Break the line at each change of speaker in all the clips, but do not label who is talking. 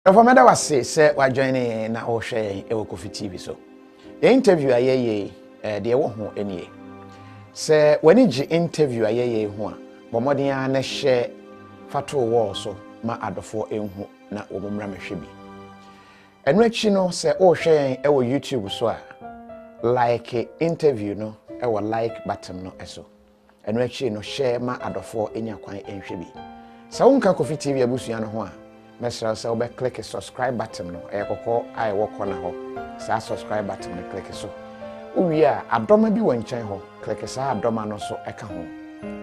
Meda was wa joining na o share KOFI TV so. The interview ayeye de wo ho enie. Se wani ji interview ayeye ho a, bomodin a na share fato wo so ma adofo enhu na omumra mehwe bi. Enu achi no se o share e wo YouTube so a like interview no e wo like button no eso. Enu achi no share ma adofo enya kwan enhwe bi. Sa wonka KOFI TV abusua no ho a Mesra say obe click the subscribe button no e kokko ai wo kona ho sa subscribe button no click so uwi a adoma bi won chan ho click sa adoma no so e ka ho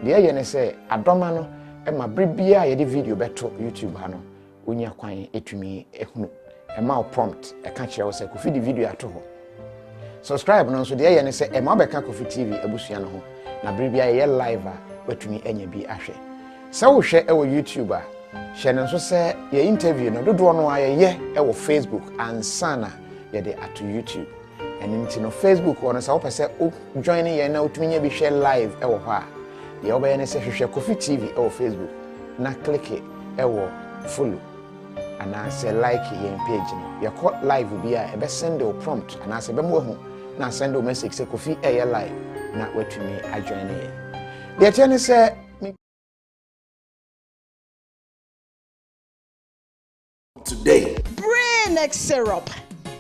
de ye ne say adoma no e ma bribia ye de video beto YouTube ha no onya kwan etumi ehunu e ma prompt e ka kire wo say KOFI di video ato ho subscribe no so de ye ne say e ma be ka KOFI TV abusua no ho na bribia ye live a watumi enya bi ahwe sa wo hwe e wo YouTube a Shannon so say your interview no do no aye e Facebook and sana ye de at YouTube and into no Facebook one say opese joining ye na utumi bi share live e wo ha ye obaye ne say hwehwe KOFI TV e Facebook na click e follow and I say like your page no ye call live bi a e be send o prompt and I say be mo hu na send o message say KOFI e live na watumi a join ye the attorney say
today.
Brain X syrup.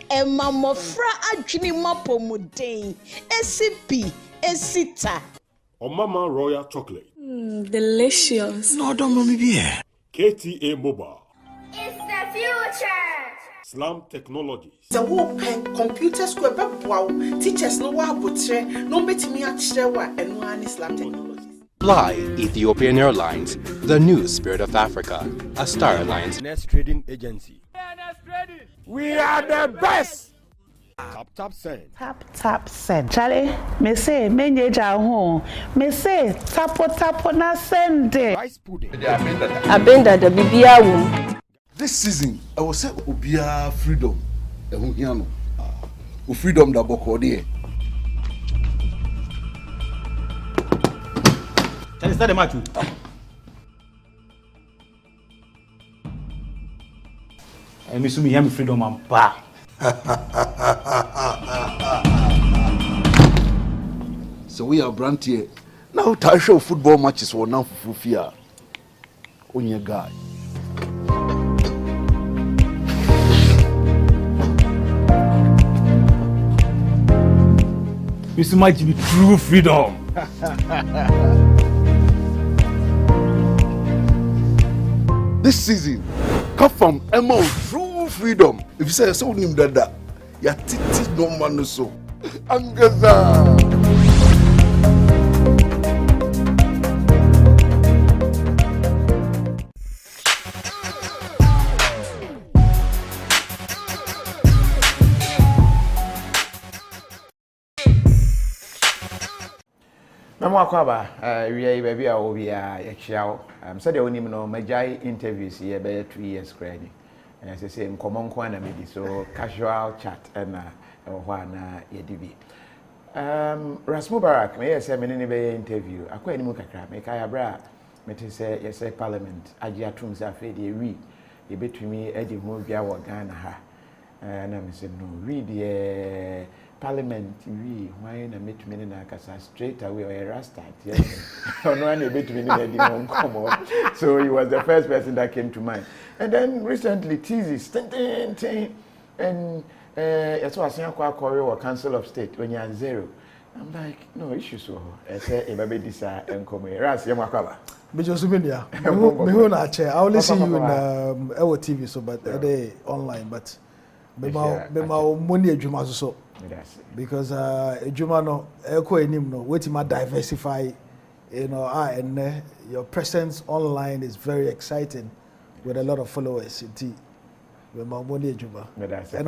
Emamofra adwini mapomuden. SCP, Esita.
Mama Royal Chocolate.
Delicious.
No, don't mommy be here.
KTA Mobile.
It's the future.
Slam Technologies.
The whole computer square wow. Teachers no wa botre no betimi achire wa eno ani Slam Technologies.
Fly Ethiopian Airlines, the new spirit of Africa, a Star Alliance
Nest Trading Agency.
we are the best.
Tap Send.
Tap send. Charlie, me say menye ja ho. Me say tapo na send.
Rice pudding.
Abenda da bibia wom.
This season, I will say Obia freedom. Freedom da boko de.
Is that the match? I miss me hear freedom and pa.
So we are brand here. Now I show football matches for now for fear. On your guy.
This might be true freedom.
This season, come from Emma true freedom. If you say so name that, ya titi no man so. Angaza.
Memo akwaba we baby a obi a ye chiao said oni me no majai interviews here be 2 years credit and say nkomo nko na me so casual chat na e ho na ye dibi Mubarak me say me ne be interview akwa ani mu kakra me kai abra me te say ye say parliament agi atum say afi de wi ye betumi agi ho bia wo Ghana ha na me say no read ye Parliament we why na meet me na kasa straight away or rasta yes no one meet me na di no come so he was the first person that came to mind and then recently teases and it's was saying kwa or Council of State when you're 0 I'm like no issue so I say e baby this enkomo ras yem akwaba
me just me there me na chair I only see you in our TV so but they online but me ma money adwuma so because adwuma no eko enim no wetin ma diversify you know and your presence online is very exciting with a lot of followers and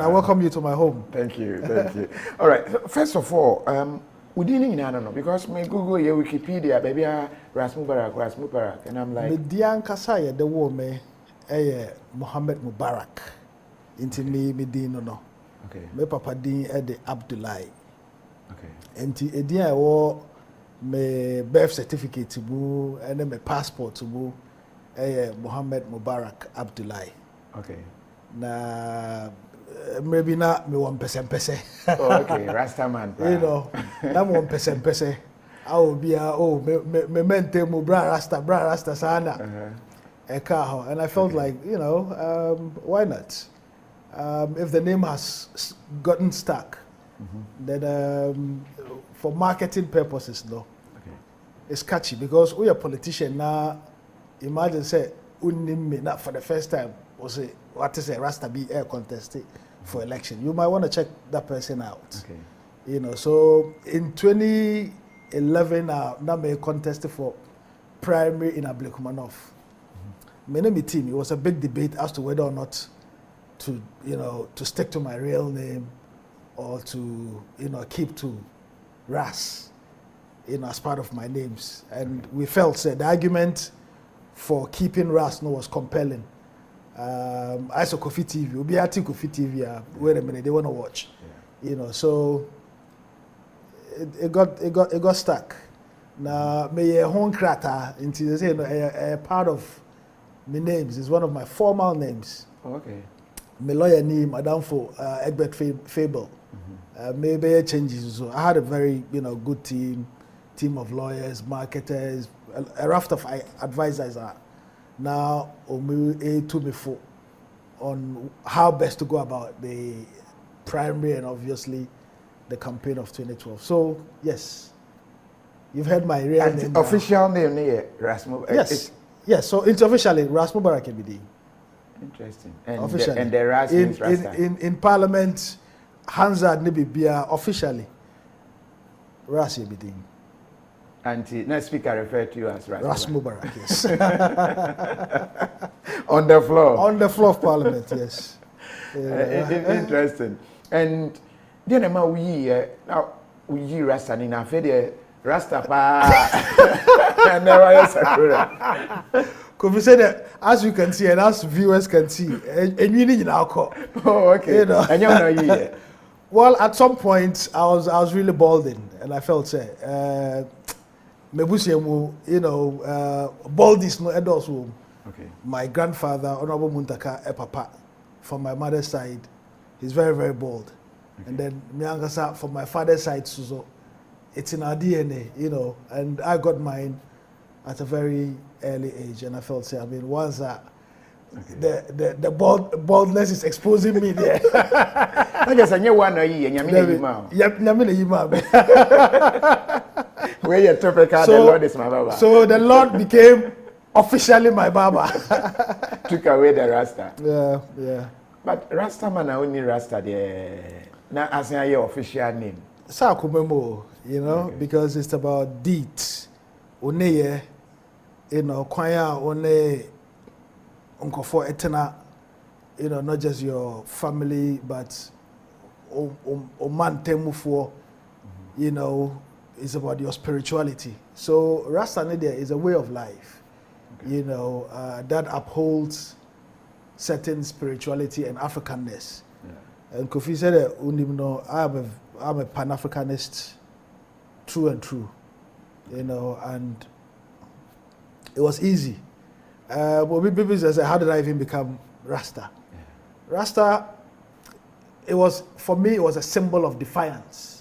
I welcome you to my home.
Thank you. All right, first of all we didn't know because me Google your Wikipedia baby Mubarak and I'm like
Median Kasaya the woman Mohammed Mubarak into me Medino no.
Okay.
Me papa din the Abdullahi.
Okay.
And edin I wo me birth certificate to bu and me passport to bu Mohammed Mubarak Abdullahi.
Okay.
Na maybe not me 1%.
Oh, okay, Rasta man.
You know, I'm 1%. I will be me mente mu bra Rasta sana. And I felt like, you know, why not? If the name has gotten stuck, then for marketing purposes, no, it's catchy because we are politician now. Imagine say me not for the first time or say what is a Rasta be air contested for election. You might want to check that person out. Okay. You know, so in 2011, now me contested for primary in Ablekumanov. My team, it was a big debate as to whether or not to, you know, to stick to my real name or to, you know, keep to Ras, you know, as part of my names. And we felt the argument for keeping Ras was compelling. I saw KOFI TV. We'll be at KOFI TV. Wait a minute, they want to watch. Yeah. You know, so it got stuck. Now, my home crater into a part of my names is one of my formal names.
Oh, okay.
My lawyer name, Madame for Egbert Fable. Maybe changes. So I had a very, you know, good team of lawyers, marketers, a raft of advisors. Now, to me for on how best to go about the primary and obviously the campaign of 2012. So yes, you've heard my real name.
Official name, Ras Mubarak.
Yes. Yes, so it's officially Ras Mubarak KBD.
Interesting. And officially. And the Ras means Rasta.
In Parliament, Hansa Nibibia officially Ras KBD.
And the next speaker referred to you as
Ras Mubarak, yes.
On the floor.
On the floor of Parliament, yes.
Interesting. And then we Rasta in a fede Rasta and never Sakura.
KOFI said that, as you can see and as viewers can see, and you need alcohol.
Oh, okay.
You know?
And you're not here.
Well, at some point I was really balding, and I felt mebusiemu, you know, baldness no adults womb. Okay. My grandfather, Honorable Muntaka Papa, from my mother's side, he's very, very bald. Okay. And then Miangasa from my father's side, Suzo. It's in our DNA, you know, and I got mine at a very early age, and I felt, I mean, once the baldness is exposing me there.
I guess I knew one year, where your topic the Lord is my Baba.
So the Lord became officially my Baba.
Took away the Rasta.
Yeah, yeah.
But Rasta man, I only Rasta there. Now, as your official name.
Sakumemo, you know, okay. Because it's about deeds. Oneye, you know, kwaya one unko for etena, you know, not just your family, but man temu for, you know, it's about your spirituality. So Rasta Nidia is a way of life, okay. You know, that upholds certain spirituality and Africanness. Yeah. And KOFI said, I'm a Pan-Africanist, true and true, you know, and it was easy. But people say, how did I even become Rasta? Yeah. Rasta, for me, it was a symbol of defiance.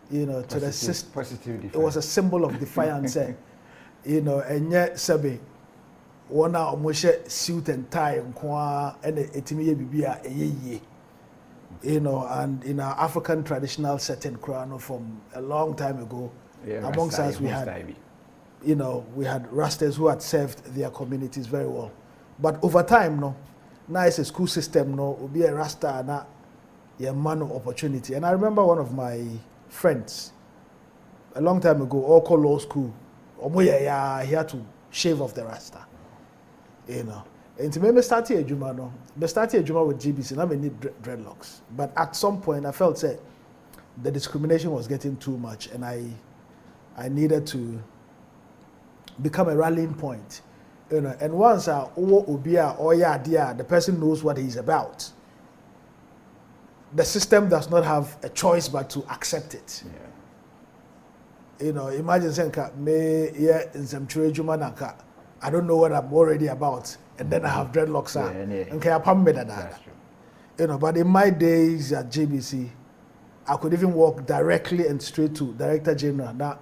You know, to the system.
Positive defiance.
It was a symbol of defiance, you know, and yet, Sabi, one out of suit and tie, and it you know, and in our African traditional setting, from a long time ago, yeah, amongst us we had, you know, we had Rastas who had served their communities very well. But over time, no, now it's a school system, no, will be a Rasta and a man of opportunity. And I remember one of my friends, a long time ago, all called law school, he had to shave off the Rasta, you know. And to me, start a Juma with GBC, and I need dreadlocks. But at some point, I felt the discrimination was getting too much, and I needed to become a rallying point, you know. And once the person knows what he's about, the system does not have a choice but to accept it. Yeah. You know, imagine saying, "Me in some Juma naka I don't know what I'm already about, and then I have dreadlocks. Okay, I pump that. You know, but in my days at JBC, I could even walk directly and straight to Director General. Now,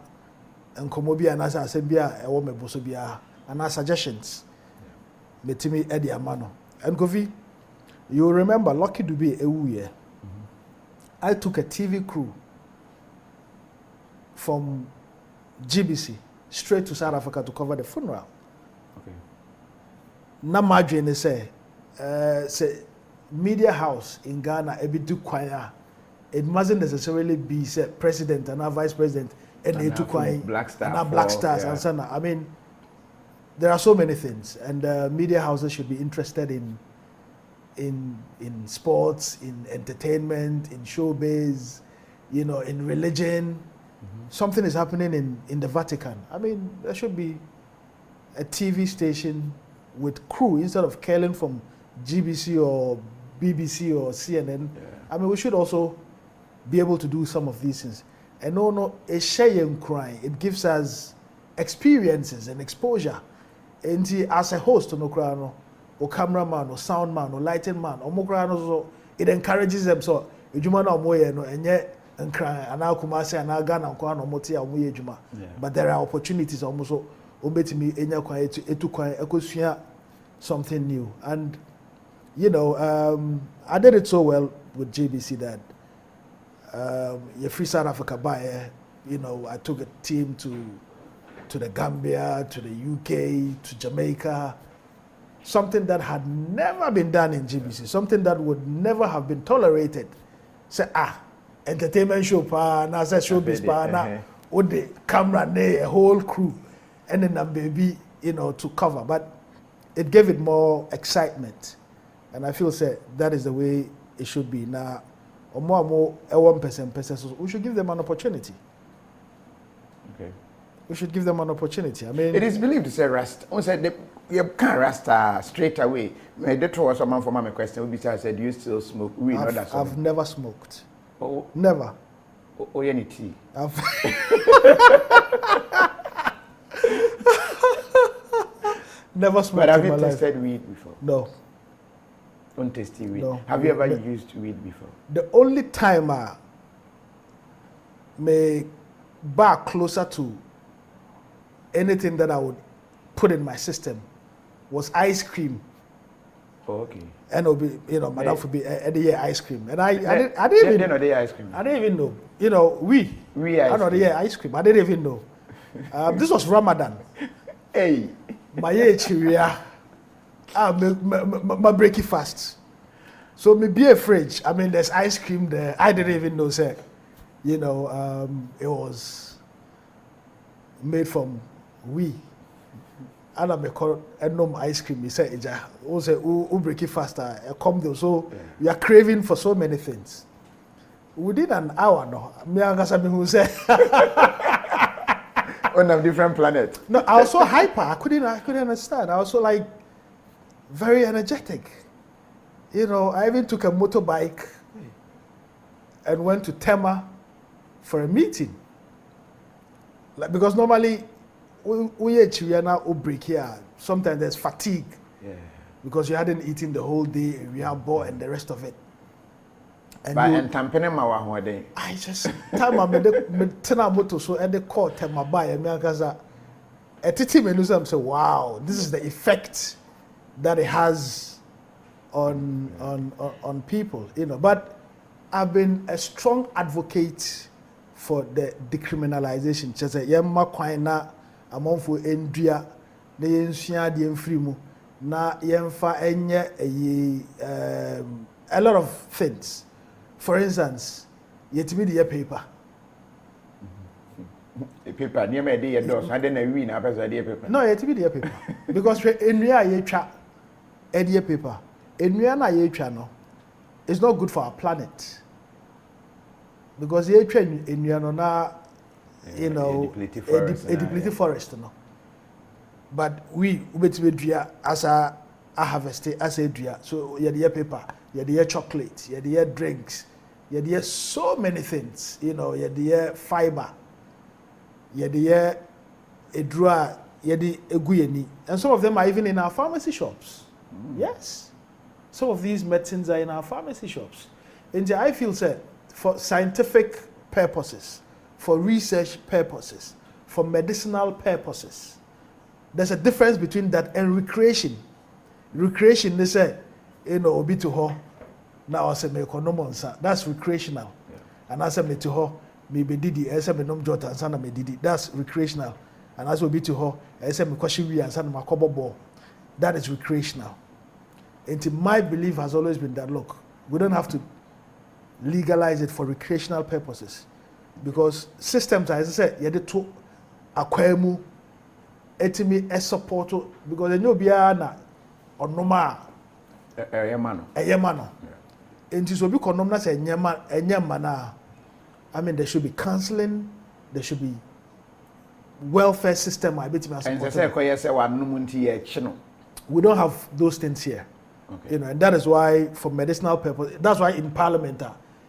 and Komobi and as I said, I want me bosobia and our suggestions. Metimi Eddie Amano and Kofi. You remember Lucky Dube Ewuye? I took a TV crew from GBC straight to South Africa to cover the funeral. Okay. Na margin say media house in Ghana ebidu kwanya. It mustn't necessarily be say president and our vice president and they took
Black
Stars and so on. I mean, there are so many things, and media houses should be interested in sports, in entertainment, in showbiz, you know, in religion. Something is happening in the Vatican. I mean, there should be a TV station with crew instead of calling from GBC or BBC or CNN. I mean, we should also be able to do some of these things. And no, a sharing crying. It gives us experiences and exposure. And as a host, or cameraman, or sound man, or lighting man, or it encourages them. So, and cry and now Kumasi and Ghana and Kwan or Moti and Muyejuma. But there are opportunities almost obey me in your quiet to something new. And you know, I did it so well with JBC that your Free South Africa buyer, you know, I took a team to the Gambia, to the UK, to Jamaica, something that had never been done in GBC, something that would never have been tolerated. Say, entertainment show pa na say showbiz pa na with the camera a whole crew and then a baby, you know, to cover, but it gave it more excitement, and I feel say that is the way it should be now. Or more 1%, so we should give them an opportunity. Okay, we should give them an opportunity. I mean,
it is believed to say rest. On said you can't rest straight away. My doctor was someone for my question. Would be I said, do you still smoke weed?
I've never smoked.
Oh,
never.
Oh, any tea?
Never smoked.
But have
in
you
my
tasted
life.
weed before?
No.
Don't taste weed.
No.
Have you ever used weed before?
The only time I may back closer to anything that I would put in my system was ice cream.
Oh, okay.
And it'll be, you know, madam would be the ice cream. And I didn't even
know the ice cream.
I didn't even know. You know, we
ice
know the ice cream. I didn't even know. This was Ramadan.
Hey.
My chiria. My break it fast. So me be a fridge. I mean, there's ice cream there. I didn't even know, sir. You know, it was made from wheat. And I call no ice cream. He said, "Also, break it faster. Come there." So we are craving for so many things. Within an hour, no. Me and Gasabi who said,
on a different planet.
No, I was so hyper. I couldn't understand. I was so like very energetic. You know, I even took a motorbike and went to Tema for a meeting. Like, because normally we now break here. Sometimes there's fatigue. Yeah. Because you hadn't eaten the whole day, we are bored and the rest of it. And I just time I made tena moto so and the call Tema by and Miakaza. A titi menusam say, wow, this is the effect that it has on people, you know. But I've been a strong advocate for the decriminalization. Just a yemma kwaina among for India, the yensua the enfrimu, na yemfa enye a lot of things. For instance, yetimi the paper.
The paper near my day does. I didn't win up as a dear paper.
No, yetimi the paper. Because in real yecha a paper. In real yecha no, it's not good for our planet. Because yecha in real na, you know, a depleted forest no. But we dria as a harvest as a dria. So you the paper, you the chocolate, you the drinks, you the so many things. You know, you the fiber, you the a draw yedi eguyeni, and some of them are even in our pharmacy shops. Yes, some of these medicines are in our pharmacy shops. And I feel say for scientific purposes, for research purposes, for medicinal purposes, there's a difference between that and recreation. Recreation, they say, obi to ho. Now I say me economonsa. That's recreational. And I say me to ho. Me be didi. I say me nom jota and sana me didi. That's recreational. And as obi to ho. I say me kwashiwi and sana makobo ball. That is recreational. And my belief has always been that look, we don't have to legalize it for recreational purposes, because systems, as I said, you had to acquire mu, etimi e support, because they know biana or normal. Eyemano. And so be condomna say enyama. I mean, there should be counseling, there should be welfare system. I bet we don't have those things here. Okay. And that is why, for medicinal purpose, that's why in Parliament,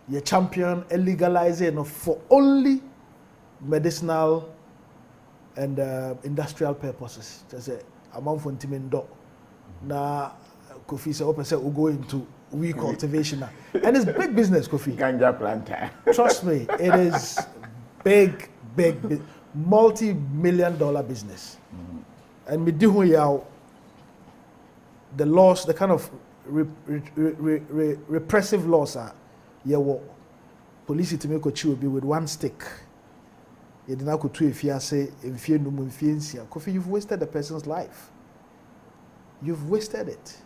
you champion legalizing for only medicinal and industrial purposes. Just say, among Fontimendo, na Kofi say, open say, we go into wheat cultivation, and it's big business, Kofi.
Ganja planter.
Trust me, it is big, multi-million-dollar business. And me do the laws, the kind of repressive laws are, police to make a chew be with one stick. You did not go to if you say, if you know, Kofi, you've wasted the person's life. You've wasted it.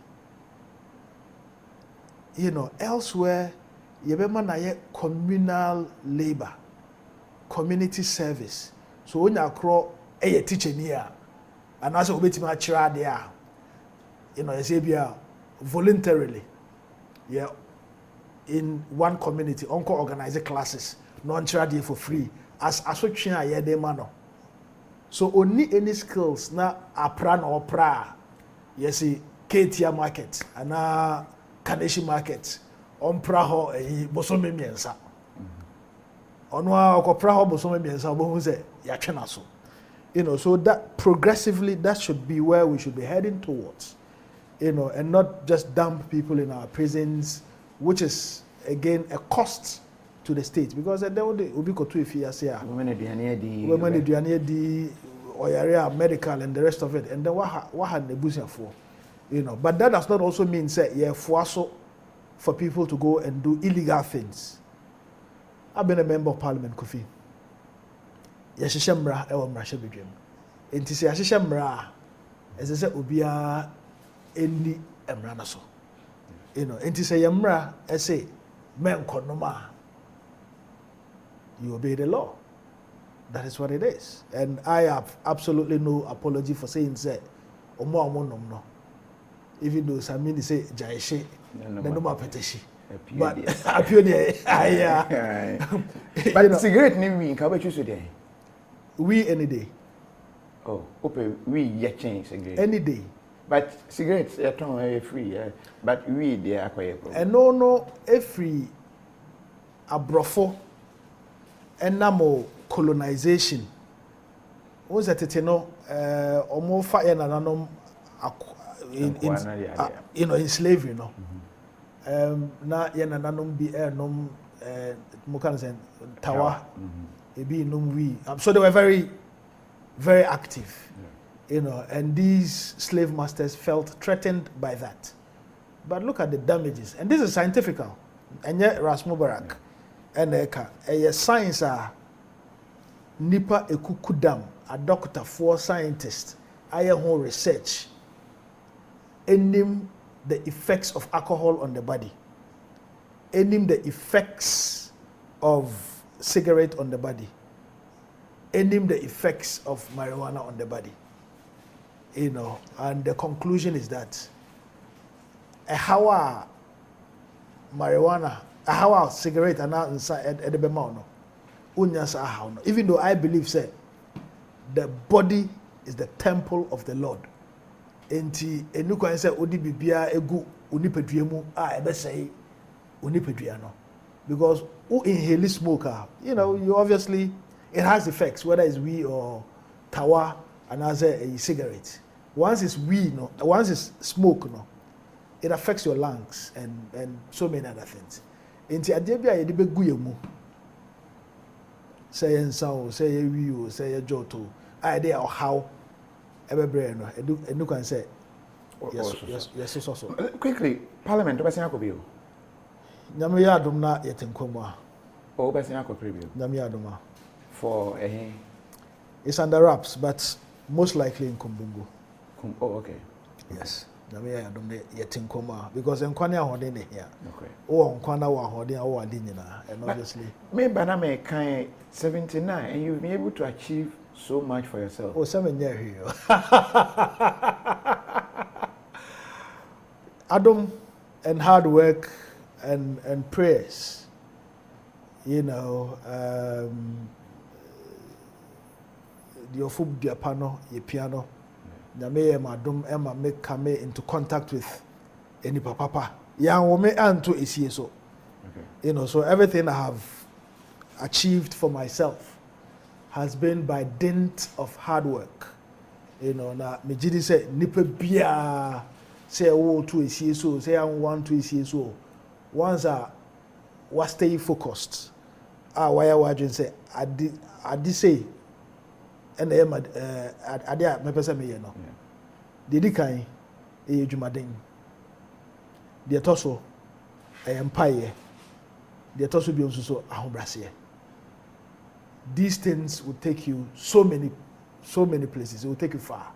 Elsewhere, you have communal labor, community service. So when you are a teacher here, and also we be there. You say voluntarily, in one community, uncle organize classes, non-charity for free, as association a de mano. So only any skills na apran or pra, see Ketia market, and Kaneshi market, on praho bosome miensa. Onwa praho bosome miensa, but say yachenaso. So that progressively, that should be where we should be heading towards. And not just dump people in our prisons, which is again a cost to the state, because they will be got to if you say women or medical and the rest of it, and then what had the business for, But that does not also mean say for people to go and do illegal things. I've been a member of Parliament, Kofi. Yashishemra ewa mrashabidjem. Enti se yashishemra, as I said, ubia any emranaso. Enti se yemra, I say, men konoma. You obey the law. That is what it is. And I have absolutely no apology for saying say, no. Even though Samini say jaishe, then no peteshi. But
but cigarette ni we can choose today.
We any day.
Oh, okay. We change cigarette
any day.
But cigarettes are free. But we they are quite.
And no free abrofo and now colonization. What's that? Omo fire na nanom in slavery, na yena nanom bi nom mukan tawa ebi num we. So they were very, very active. And these slave masters felt threatened by that. But look at the damages, and this is scientifical. And yet Mubarak and a science nipa ekukudam, a doctor for scientist, whole research, ending the effects of alcohol on the body, ending the effects of cigarette on the body, ending the effects of marijuana on the body. And the conclusion is that a hawa marijuana, a hawa cigarette are not inside at the bemano. Even though I believe say the body is the temple of the Lord. Enti enuko say odi bibia egu onipaduamu ebe say onipaduano, because who inhale smoke you obviously it has effects, whether it's weed or tawa and as a cigarette. Once it's weed, no, once it's smoke, no, it affects your lungs and so many other things. Inti adebia ye de begu ye mu. Say ensa, say ye wi, say ye joto. I dey how ebebre no. Edu can say yes so.
Quickly, Parliament obesia ko bio.
Nyame ya adom na yetenkomo a.
O obesia ko preview.
Nyame ya adom a.
For
it's under wraps, but most likely in Kumbungu.
Oh, okay.
Yes. Nyame ya adom na yetenkomo a because enkwane ahode ne here.
Okay.
O nkwana wa ahode a wo ade nyina and obviously.
Me baname kan 79 and you've been able to achieve so much for yourself.
Oh, 7 years here. Adam and hard work and prayers, you know, the ofub dia piano, nyame madum Emma make come into contact with any papa. Yeah, we me anto isi so. You know, so everything I have achieved for myself has been by dint of hard work. You know, na me jidi say nipa bia say wo to isi so, say I want to isi so. Once I was stay focused, why I say I did say and I did my person me no. The kai e jumaden. The toso empire. The toso bi so ahobrase. These things will take you so many places. It will take you far,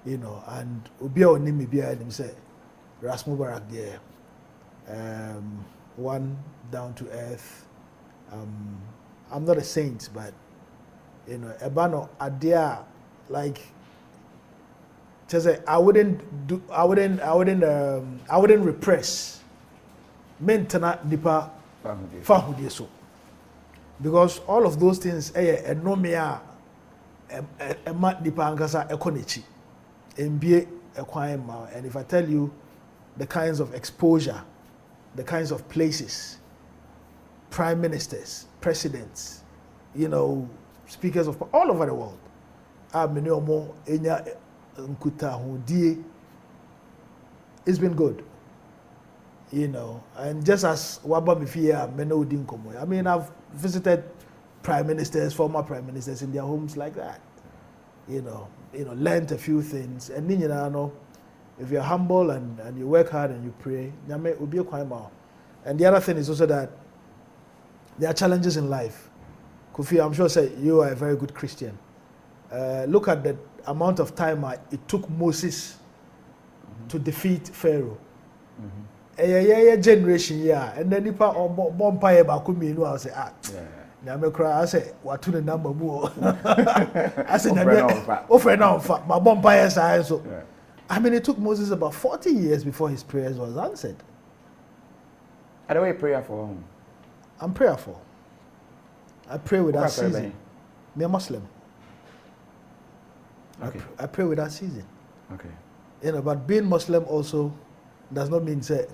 you know. And Obia Onimi Bia and him say, Ras Mubarak there, one down to earth. I'm not a saint, but you know, Ebano Adia, like, just say I wouldn't repress. Mentana nipa fahudie so. Because all of those things enomia ema nipa ankasa ekonechi mbie ekwan ma. And if I tell you the kinds of exposure, the kinds of places, prime ministers, presidents, you know, speakers of all over the world, it's been good, you know. And just as Waba Mifia Meno Dinkomo, I mean, I've visited prime ministers, former prime ministers in their homes like that, you know, learned a few things. And then, you know, if you're humble and you work hard and you pray, Nyame will be a quite more. And the other thing is also that there are challenges in life. Kofi, I'm sure say you are a very good Christian. Look at the amount of time it took Moses to defeat Pharaoh. A generation, yeah. And then nipa bompire bakumi no I say Nyame kra I say watu the number more. I say Nyame offer now my bompire say so. I mean, it took Moses about 40 years before his prayers was answered.
Are you prayerful?
I'm prayerful. I pray without season. Me a Muslim. Okay. I pray without season.
Okay.
You know, but being Muslim also does not mean say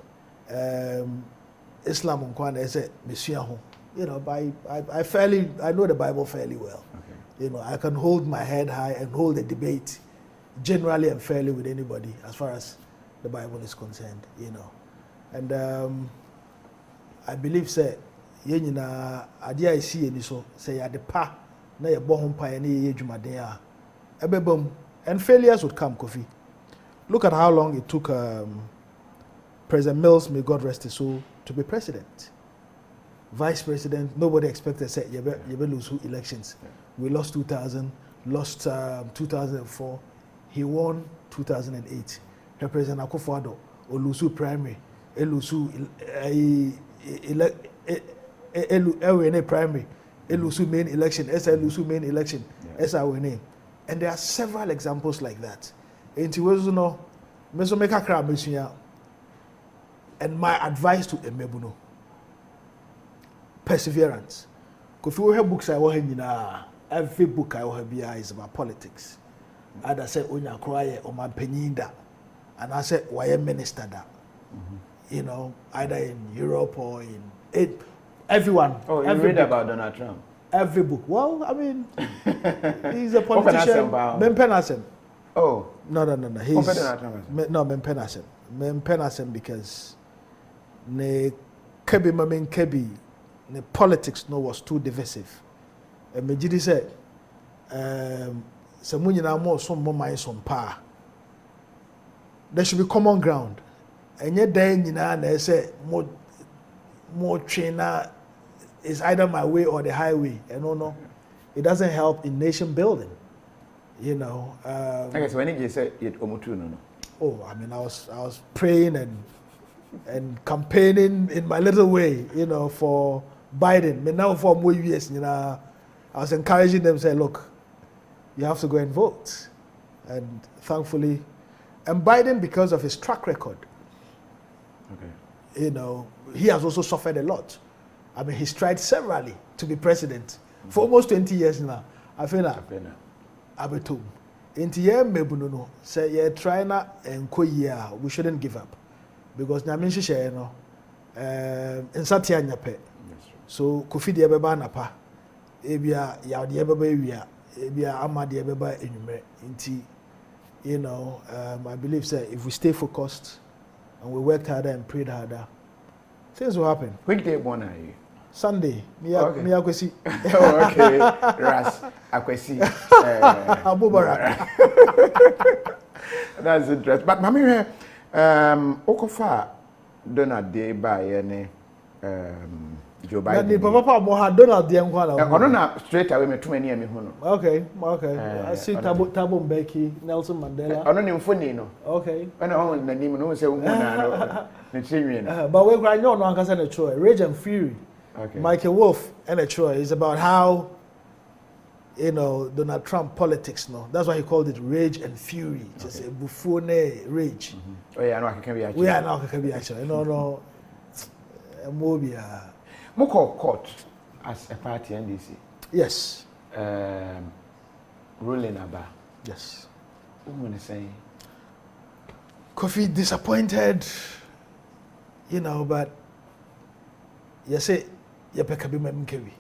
Islam unkwana say Messiah. You know, I know the Bible fairly well. Okay. You know, I can hold my head high and hold a debate generally and fairly with anybody as far as the Bible is concerned, you know. And I believe say yenina adia I see any so say ya de pa na ye bo pa na ye dwumaden a ebebam, and failures would come, Kofi. Look at how long it took President Mills, may God rest his soul, to be president. Vice president, nobody expected say you be lose elections. We lost 2000, lost 2004. He won 2008. President Akufo-Addo olusu primary, elusu primary, elusu main election, elusu main election, win. And there are several examples like that. And my advice to Emebuno, perseverance. If you have books I have, every book I have is about politics. And I said, Onya Kroye or my Peninda. And I said, why a minister that? You know, either in Europe or in everyone.
Oh, you read about Donald Trump?
Every book. Well, I mean, he's a politician. Mempenasem.
Oh.
No. He's Mempenasem because ne kebi mamen kebi ne politics no was too divisive. And me jidi said, some more some more some power. There should be common ground. And yet then they say more trainer is either my way or the highway. And no, it doesn't help in nation building. You know. I
guess when you said it omutu no.
Oh, I mean, I was praying and campaigning in my little way, you know, for Biden. But now for more years, you know, I was encouraging them, say, look, you have to go and vote. And thankfully, and Biden, because of his track record, you know, he has also suffered a lot. I mean, he's tried severally to be president for almost 20 years now. I feel like Abetum. Into year mebuno say ye try na enko year we shouldn't give up because na menshi share no nsati anyape so kofi de beba na pa ebia ya de beba ewia ebia ama de beba enwumre nti you know I believe say if we stay focused and we work harder and pray harder things will happen.
Which day born are you?
Sunday. Me akwesi.
Oh, okay. Ras akwesi.
Mubarak.
That's interesting. But mami okofa Donald Day by any Joe Biden.
Na papa mo ha Donald Day nkwa na.
Ono na straight away me too many me hu no.
Okay. I see Thabo Mbeki, Nelson Mandela.
Ono ni mfoni no.
Okay.
Ono on na nim no say hu na no. Ne chinwe no.
But we cry no ankasa na choice. Rage and Fury.
Okay.
Michael Wolff and a Troy is about how, you know, Donald Trump politics. No, that's why he called it Rage and Fury. Just a buffone rage.
Oh yeah, no, I can be actually.
We are now can be actually. No. Mobia.
Moko court as a party NDC.
Yes.
Ruling about.
Yes.
What am I saying?
KOFI disappointed, you know, but you say. You pick up my mkevi.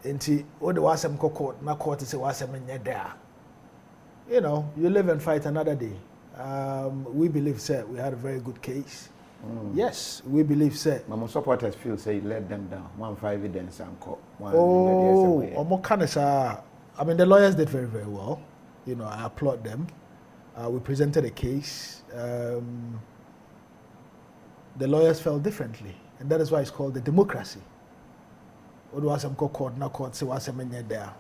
Enti what the wasem court na court say wasem nyɛ there. You know, you live and fight another day. We believe sir we had a very good case. Yes, we believe sir.
My supporters feel say you let them down. 1 evidence and court.
I mean the lawyers did very very well. You know, I applaud them. We presented a case. The lawyers felt differently, and that is why it's called the democracy. What was some court na court say was there.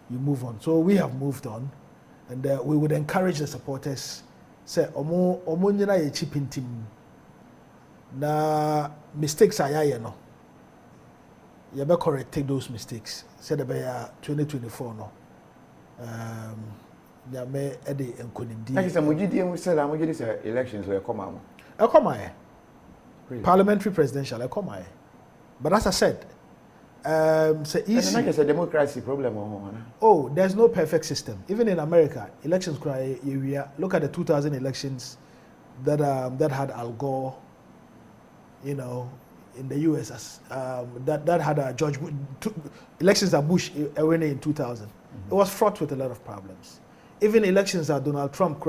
You move on. So we have moved on, and we would encourage the supporters. Say omo nyina ye chipping team. Na mistakes are no. You better correct take those mistakes. Say the be 2024 no. Ya me ede enkonimdi.
Like say mujidi mu say la mujidi say elections will come out.
Really? Parliamentary presidential but as I said say easy.
It's a democracy problem.
Oh, there's no perfect system. Even in America, elections cry area. Look at the 2000 elections that had Al Gore, you know, in the US as that had a George elections that Bush winning in 2000. It was fraught with a lot of problems. Even elections that Donald Trump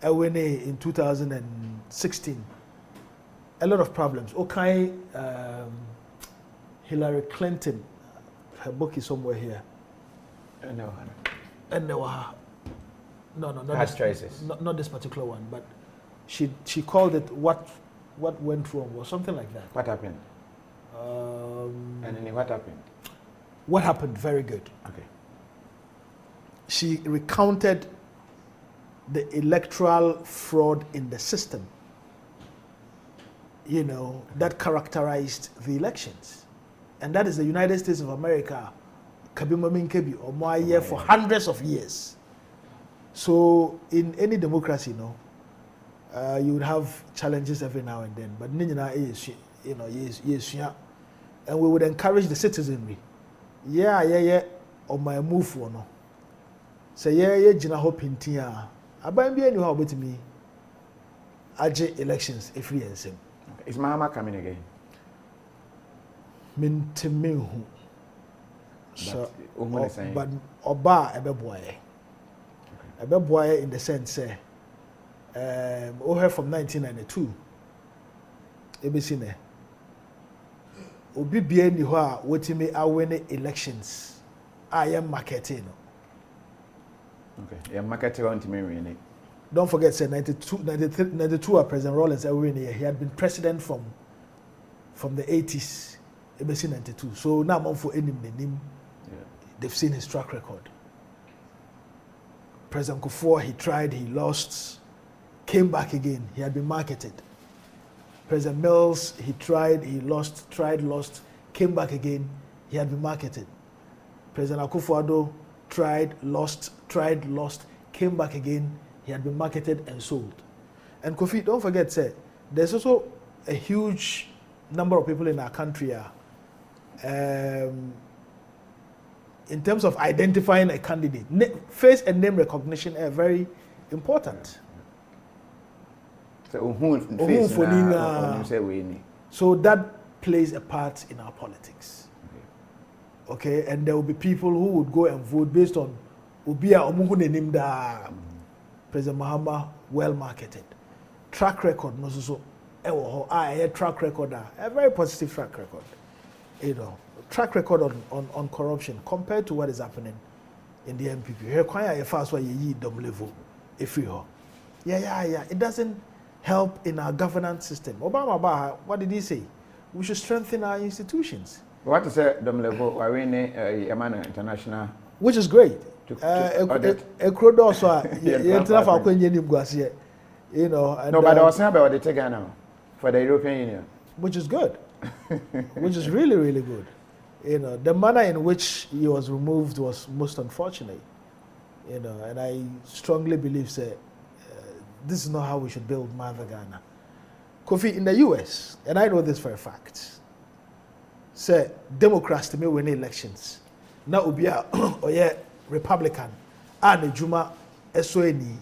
winning in 2016. A lot of problems. Okay, Hillary Clinton, her book is somewhere here.
No,
not
choices.
Not this particular one, but she called it what went wrong or something like that.
What happened? And then what happened?
What happened? Very good.
Okay.
She recounted the electoral fraud in the system, you know, that characterized the elections. And that is the United States of America, for hundreds of years. So in any democracy, you would have challenges every now and then. But you know, yes, and we would encourage the citizenry. On my move for no. Say jina hope intia. Aban bi enu ha obetimi age elections free and same.
Is Mahama coming again?
Mintemehu. So, but Oba Ebeboye. Ebeboye in the sense, say, over from 1992, Ebesine. Obi bie ni ho a wotimi awene elections. I am marketing.
Okay. Yeah, marketing on to
Don't forget, say 92, 93, 92 President Rawlings he had been president from the 80s. Ebesi 92. So now I'm for any name. They've seen his track record. President Kufuor, he tried, he lost, came back again. He had been marketed. President Mills, he tried, he lost, tried, lost, came back again. He had been marketed. President Akufo-Addo tried, lost, came back again. He had been marketed and sold. And Kofi, don't forget, say, there's also a huge number of people in our country in terms of identifying a candidate. Face and name recognition are very important. So that plays a part in our politics. Okay, and there will be people who would go and vote based on President Mahama, well marketed. Track record, no so a track record, a very positive track record. You know, track record on corruption compared to what is happening in the MPP. Here, quite a fast way you dumb level, if you it doesn't help in our governance system. Obama, what did he say? We should strengthen our institutions.
What to say, dumb level? I mean, international,
which is great. You know, and,
no, but I was saying about the Tigana now for the European Union,
which is good, which is really, really good. You know, the manner in which he was removed was most unfortunate. You know, and I strongly believe that this is not how we should build Mother Ghana. Kofi, in the US, and I know this for a fact, say Democrats to me win elections. Now Ubia or Republican, and Juma SONI.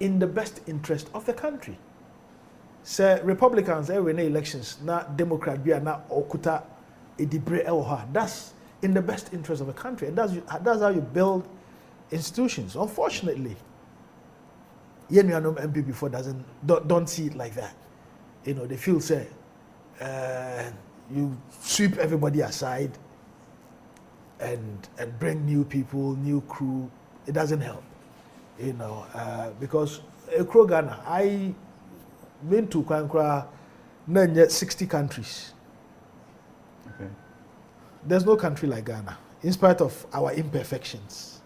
In the best interest of the country. Say Republicans win elections, not Democrat be not okuta edibre elha. That's in the best interest of the country, and that's how you build institutions. Unfortunately, Yenuanom MP before don't see it like that. You know, they feel say you sweep everybody aside and bring new people, new crew. It doesn't help, you know, because Ghana, I been to Kwankra, 60 countries.
Okay.
There's no country like Ghana, in spite of our imperfections,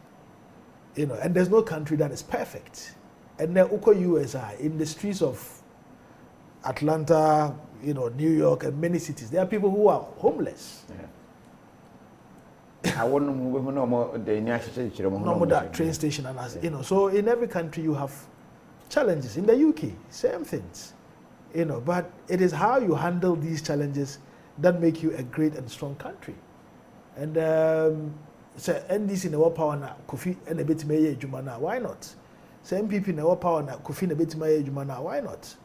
you know, and there's no country that is perfect. And then Uko USA, in the streets of Atlanta, you know, New York, and many cities, there are people who are homeless.
Yeah. I want to move no more
that train station, and you know, so in every country you have challenges. In the UK, same things, you know, but it is how you handle these challenges that make you a great and strong country. And so NDC in our power na Kofi and a bit may Jumana, why not? So MPP in our power na Kofi and a bit may Jumana, why not?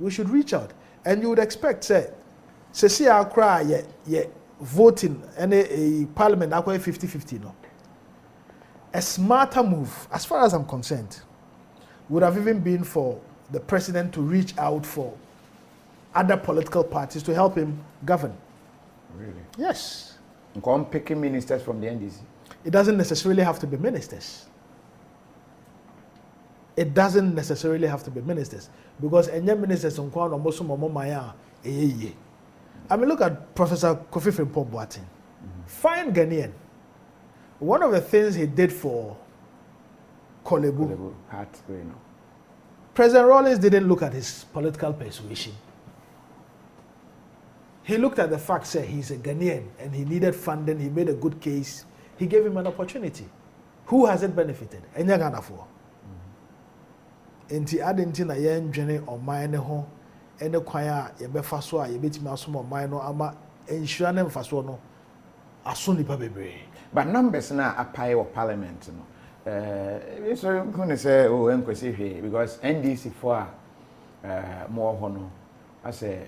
We should reach out, and you would expect say see our cry voting and a parliament now 50-50 no. A smarter move, as far as I'm concerned, would have even been for the president to reach out for other political parties to help him govern.
Really?
Yes.
I'm picking ministers from the NDC.
It doesn't necessarily have to be ministers. It doesn't necessarily have to be ministers, because any ministers on Kwan almost maya. I mean, look at Professor Kofi Frimpong-Boateng. Fine Ghanaian. One of the things he did for Kolebu, President Rawlings didn't look at his political persuasion. He looked at the fact that he's a Ghanaian and he needed funding, he made a good case, he gave him an opportunity. Who has it benefited? Enya Ghana for. Enti adenti na yen dwene oman ne ho ene kwan a ye befa so a ye betimi asom oman no ama ensura ne mfaso no aso nipa bebre.
But numbers na apply or parliament no. So going to say oh enkwesi hwe because NDC for more hono I say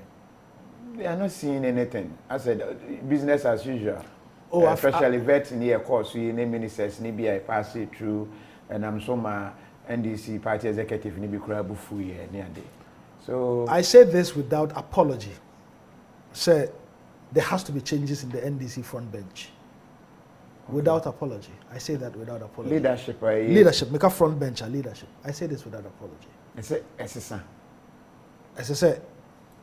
We are not seeing anything. I said business as usual.
Oh,
especially vet in the course, we name ministers, maybe I pass it through, and I'm so my NDC party executive, maybe Krabu Fuye, near day. So
I say this without apology. Say there has to be changes in the NDC front bench. Without apology. I say that without apology.
Leadership,
leadership. Make a front bench a leadership. I say this without apology. As I said,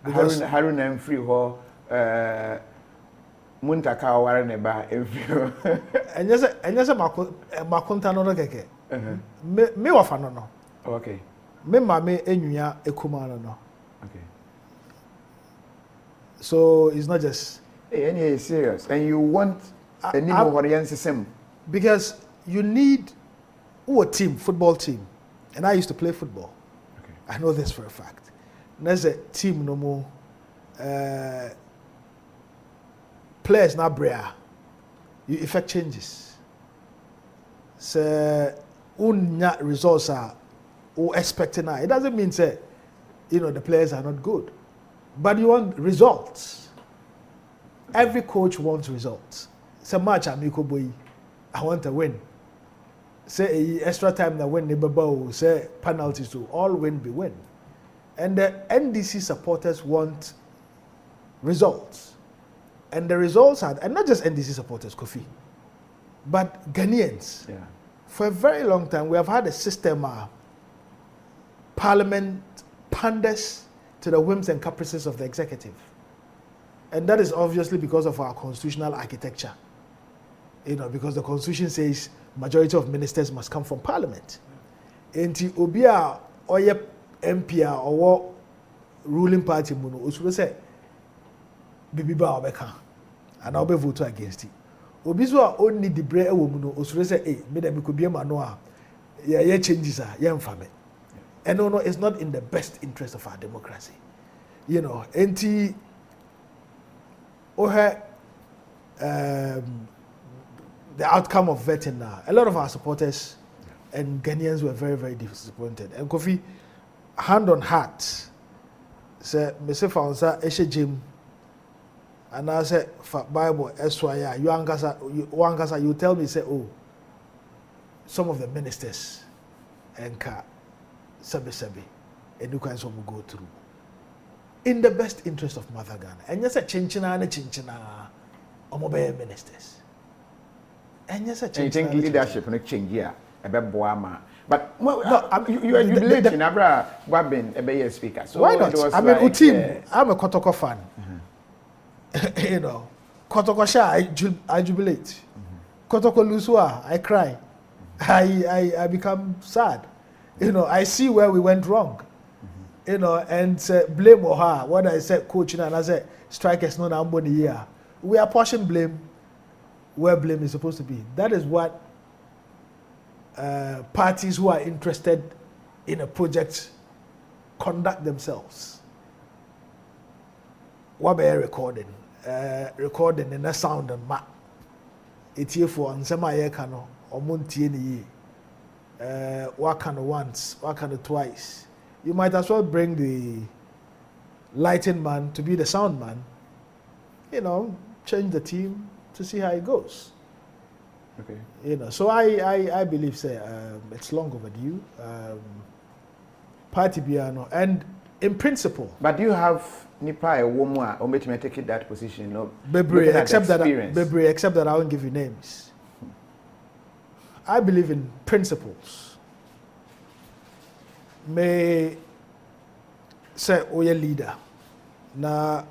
because
Harun and free ho Muntaka ware neba enfio.
And yes, makonta no keke. Me wafa no.
Okay.
Me mame enyua ekuma no.
Okay.
So it's not just
any is serious, and you want a new audience system
because you need a team, football team, and I used to play football.
Okay.
I know this for a fact. There's a team no more. Players now brea. You effect changes. So unya results are expecting now. It doesn't mean say the players are not good, but you want results. Every coach wants results. It's a match amiko boy. I want to win. Say extra time that win neighbor say penalties to all win be win. And the NDC supporters want results. And the results are, and not just NDC supporters, Kofi, but Ghanaians.
Yeah.
For a very long time, we have had a system parliament panders to the whims and caprices of the executive. And that is obviously because of our constitutional architecture. Because the constitution says majority of ministers must come from parliament. Enti obia oye MP or ruling party muno osulo say bibiba obeka and obe vote against it. Obi so a onni the bre ewo muno osulo say me dem ko bia ma no a ye changes a ye mfa me. And no, it's not in the best interest of our democracy. Enti the outcome of vetting now. A lot of our supporters and Ghanaians were very, very disappointed. And Kofi, hand on heart, say, Mr. Faunsa, Eshe Jim, and I said, Bible, Eswaya, you tell me, say, some of the ministers and Sabi, and you guys will go through. In the best interest of Mother Ghana. And yes, a chinchina, omobe ministers. And yes, I
think leadership no change here. But you are jubilating Abra Wabin a speaker. So
why not? I mean, Utim, I'm a Kotoko fan. Kotoko Sha, I jubilate. Kotoko Lusua, I cry. I become sad. I see where we went wrong. And blame her. What I said, coaching, and I said, strikers no number the year. We are pushing blame where blame is supposed to be. That is what parties who are interested in a project conduct themselves. What be recording? Recording in a sound and map. It's here for ansema ye kano or muntie ni ye. What kind of once? What kind of twice? You might as well bring the lighting man to be the sound man. Change the team to see how it goes. Okay. So I believe it's long overdue. Party piano and in principle.
But do you have Nipa a woman or may take that position? No.
Bebre, except that I won't give you names. I believe in principles. May say oye leader. Na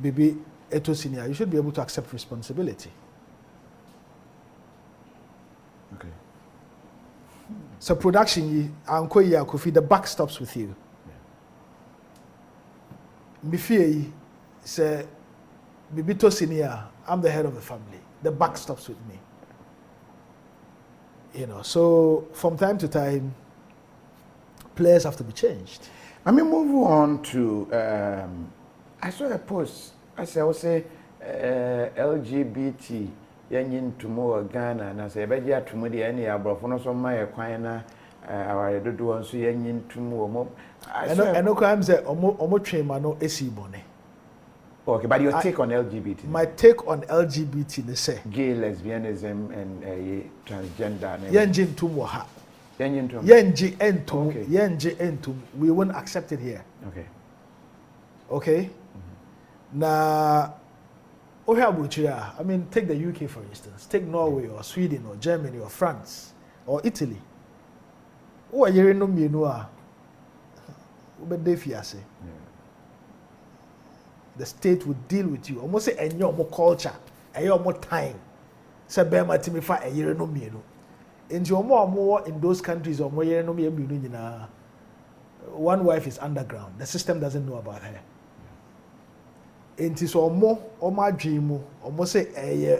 baby eto senior, you should be able to accept responsibility.
Okay.
So production Kofi, the buck stops with you. Mifie say baby to senior, I'm the head of the family. The buck stops with me. So from time to time, players have to be changed.
Let me move on to I saw a post. I say LGBT yanyin tomorrow Ghana and I say bedia tomorrow any abrofono so my kwana our do one so yen to
I know crime say omo train man no esi bone.
Okay, but your take on LGBT?
My take on LGBT, they say
gay, lesbianism, and transgender.
Yenji ntum wa ha.
Yenji
entum. Yenji entum. We won't accept it here.
Okay.
Okay. Na, I mean, take the UK for instance. Take Norway or Sweden or Germany or France or Italy. Oh, you know me no a. Ubedefiase. The state would deal with you. Almost say any more culture, any more time. Say Bema Timifa a year no me no. And you more in those countries or more year no me one wife is underground. The system doesn't know about her. And it's more or my dream almost say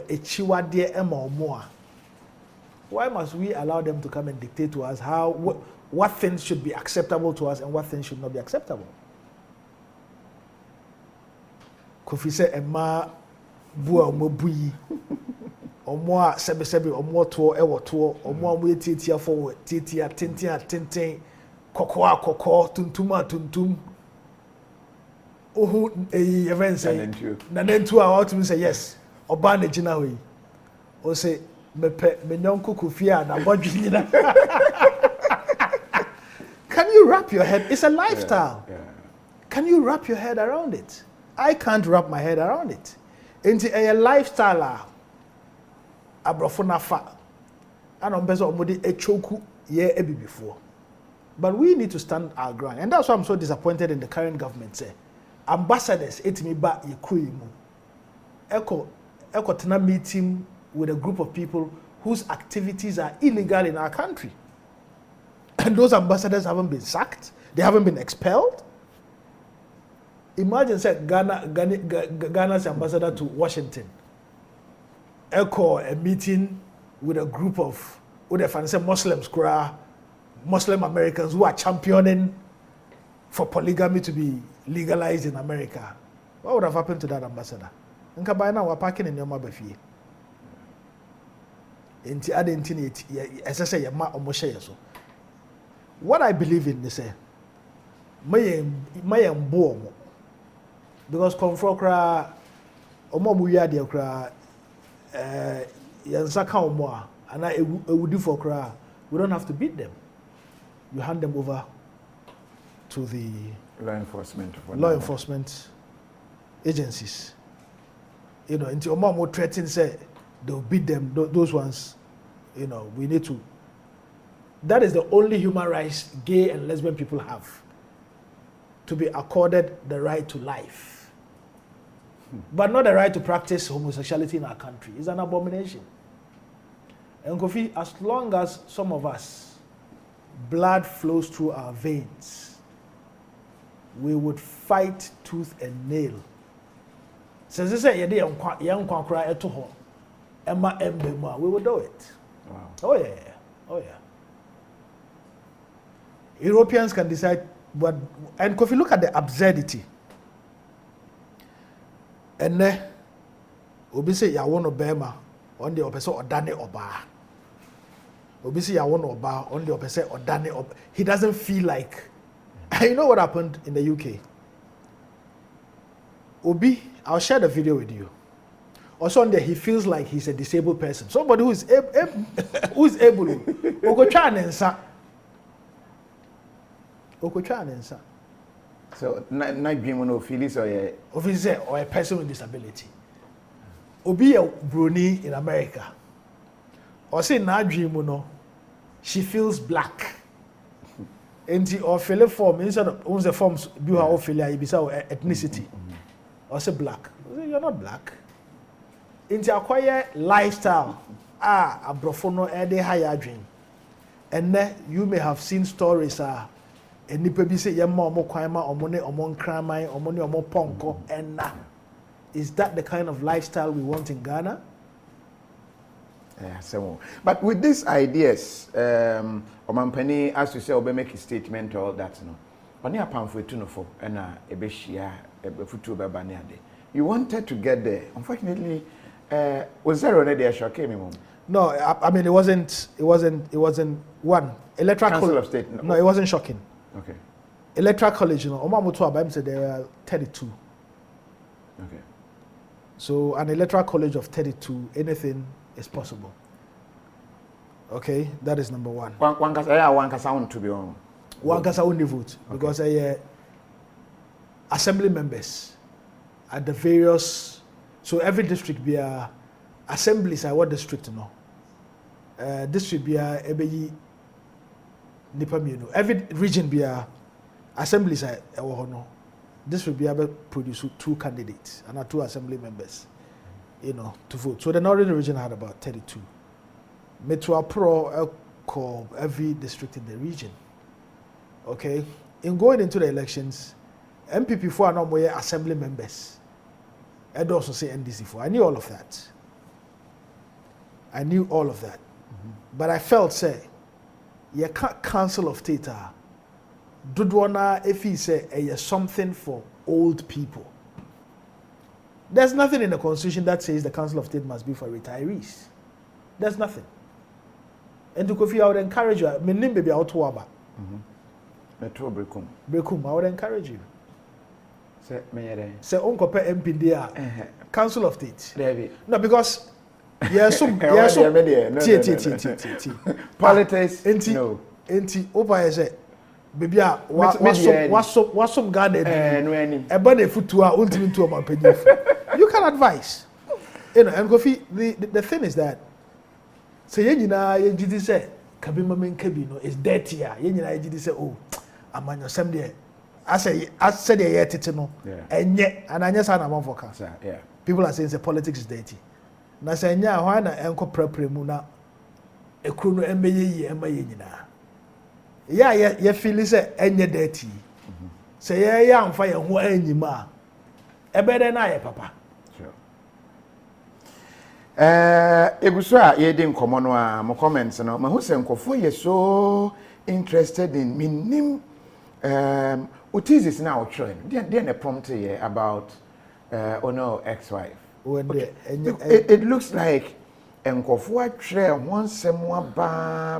a chiwa dear Emma or more. Why must we allow them to come and dictate to us how what things should be acceptable to us and what things should not be acceptable? Kofi say Emma bua omo bui omo a sebe omo to e wo to omo amu etitia for titia tenten kokko tuntum ohu event say na nentu a what me say yes oba na gina we o say mepe menyonko Kofi a na bodwi nyina. Can you wrap your head? It's a lifestyle. Yeah. Can you wrap your head around it? I can't wrap my head around it. Into a lifestyle, abrofona and on bezo omodi echoku ye ebi before. But we need to stand our ground, and that's why I'm so disappointed in the current government. Say, ambassadors etimi ba yekuimu. Eko tena meeting with a group of people whose activities are illegal in our country, and those ambassadors haven't been sacked. They haven't been expelled. Imagine say Ghana's ambassador to Washington echo a meeting with a group of Muslims, Muslim Americans who are championing for polygamy to be legalized in America. What would have happened to that ambassador? Nka by now we're parking in your mabafie. Inti adentini esese ye ma omoshe so. What I believe in is may mbo because confrokra omo buya de kra yansaka omo a ana ewudi for kra, we don't have to beat them. You hand them over to the law enforcement agencies. You know, until omo threaten say they'll beat them, those ones, you know, we need to. That is the only human rights gay and lesbian people have, to be accorded the right to life. But not the right to practice homosexuality in our country. It's an abomination. And Kofi, as long as some of us, blood flows through our veins, we would fight tooth and nail. Since they say we will do it. Wow. Oh yeah. Oh yeah. Europeans can decide what, and Kofi, look at the absurdity. And then obi say ya wono bema on the opese odane oba. Obi say ya wono oba on the opese odane oba. He doesn't feel like. You know what happened in the UK? Obi, I'll share the video with you. Also on there, he feels like he's a disabled person. Somebody who is able to
So, not dream no feelings or
a person with disability. Obi a Bruni in America. Or say na dream no, she feels black. And or fill form instead of the forms do her or fill ethnicity. Or say black. You're not black. Into acquire lifestyle. A brofono ede higher dream. And then you may have seen stories and nipa bi say yema omo kwama omone omo nkramai omone omo ponko and is that the kind of lifestyle we want in Ghana?
Yeah, so but with these ideas, Omampani, as you say, obe make a statement all that no. Oni apamfo no for and ebeshia ebefutu beba ne ade. You wanted to get there. Unfortunately, Was there already a shock came in?
No, I mean it wasn't one electoral
Council of State.
No, it wasn't shocking.
Okay.
Electoral college, you know, Omamutu Abam said there were 32.
Okay.
So an electoral college of 32, anything is possible. Okay, that is number one.
One kasa want to be on.
One kasa only vote because assembly members at the various. So every district be assemblies. I what district no. District be ebeyi nipa mienu. Every region be assemblies. I no. District be able produce 2 candidates and 2 assembly members, you know, to vote. So the northern region had about 32. Metro Pro call every district in the region. Okay, in going into the elections, MPP for no more assembly members. I'd also say NDC for. I knew all of that. But I felt say, you can't Council of State. Dudwana if he say something for old people. There's nothing in the Constitution that says the Council of State must be for retirees. There's nothing. And to Kofi, I would encourage you. My name baby out to Waba.
Metro Brekum.
Brekum, I would encourage you.
Say
Uncle MP there. Council of State. No, because
politics.
No. Over say. Baby, what's some garden? A bunny foot to our ultimate to my penny. You can advise. You know, and Kofi, the thing is that say you say Kabima Kabino is dirty. You say, oh, I'm on your Sunday. I said yet no, and yet, and I just had a forecast.
Yeah.
People are saying the politics is dirty. Na say nya why na enko prepare na ekru no embe yeah, you feel say enye dirty. Say yeah, I'm fire who anyima. Ebede na ye papa.
Sure. Eguso a ye dey nkomo no a mo comments no, ma hu se nkofo ye so interested in minim utizis na otwere. Dey na prompt here about Ono ex-wife. It looks like nkofo atwere wonsem wa ba.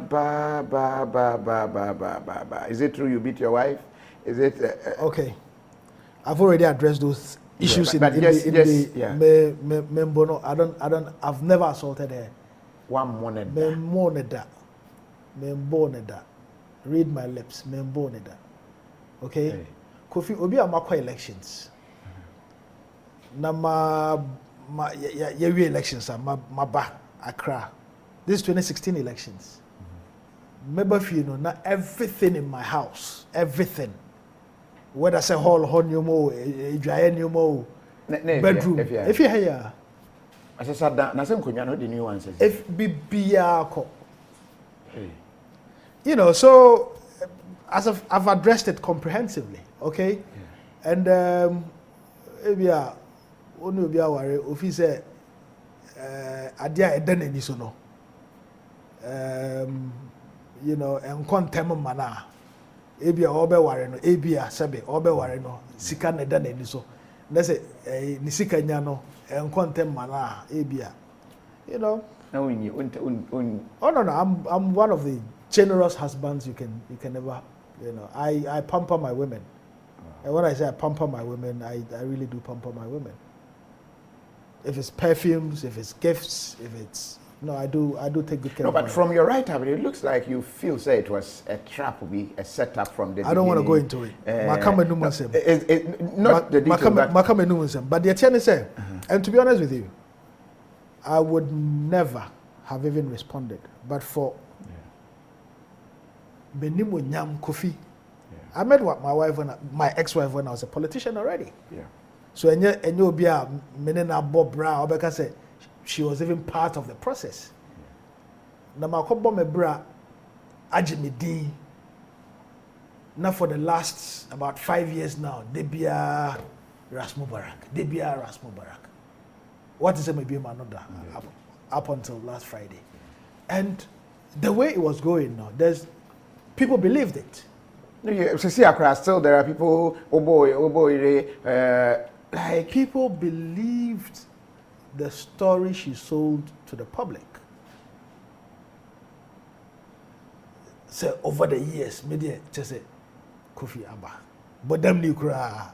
Is it true you beat your wife? Is it
okay? I've already addressed those issues
yeah,
I've never assaulted her.
One moned
that. Read my lips. Okay? Hey. Kofi obi amakwa elections. Na ma elections ma ba Accra. This is 2016 elections. Remember, you know, not everything in my house, everything. Whether say hall, bedroom. If you hear,
I said that. Na some kunya no the new ones.
If bibiako, you know, so as I've addressed it comprehensively, okay, yeah. And ebia onu obia ware office adia edene ni so no. You know, and contem mana. Ebia obe ware no, ebia sebe obe ware no, sika na edene ni so. Let's say ni sika nya no, and contem mana ebia. You know.
Oh
no, I'm one of the generous husbands you can ever, you know. I pamper my women. And when I say I pamper my women, I really do pamper my women. If it's perfumes, if it's gifts, if it's I do take good care of
them. No, but
my
from your right hand, it looks like you feel say it was a trap, a setup from the beginning.
I don't want to go into it.
Not the detail.
But the attorney said, and to be honest with you, I would never have even responded. But for Benimu Nyam Kofi, I met my wife my ex-wife when I was a politician already.
Yeah.
So and you be a menena Bob Brown because she was even part of the process. Na makobo me bra ajimidi. Now for the last about 5 years now, they be a Ras Mubarak. What is it maybe another up until last Friday. And the way it was going now, people believed it.
See across still there are people, like
people believed the story she sold to the public. So over the years, media just say Kofi Abba, but them new cry.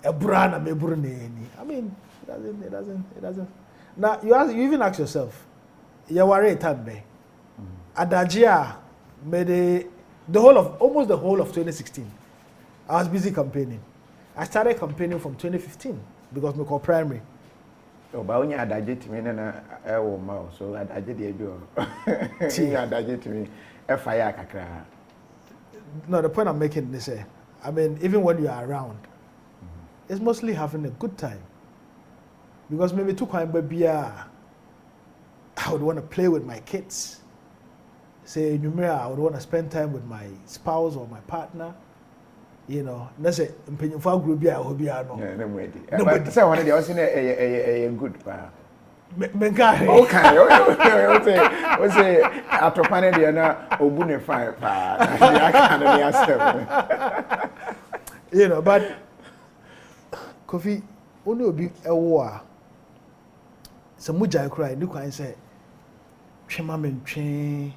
A brand me bruneni. I mean, it doesn't. Now you even ask yourself, you worry time Adajia made almost the whole of 2016. I was busy campaigning. I started campaigning from 2015 because we call primary.
Oh, but when you adage to me, so adage the ego. You adage to me, fire kakra.
No, the point I'm making is, I mean, even when you are around, it's mostly having a good time. Because maybe too kind baby, I would want to play with my kids. Say, I would want to spend time with my spouse or my partner. You know, let's say, in for group, yeah, no.
But so one of the also a good pa.
Okay.
We say after panel na obune fire pa.
You know, but Kofi only obi ewo some muja cry ni kwan say twema mentwe.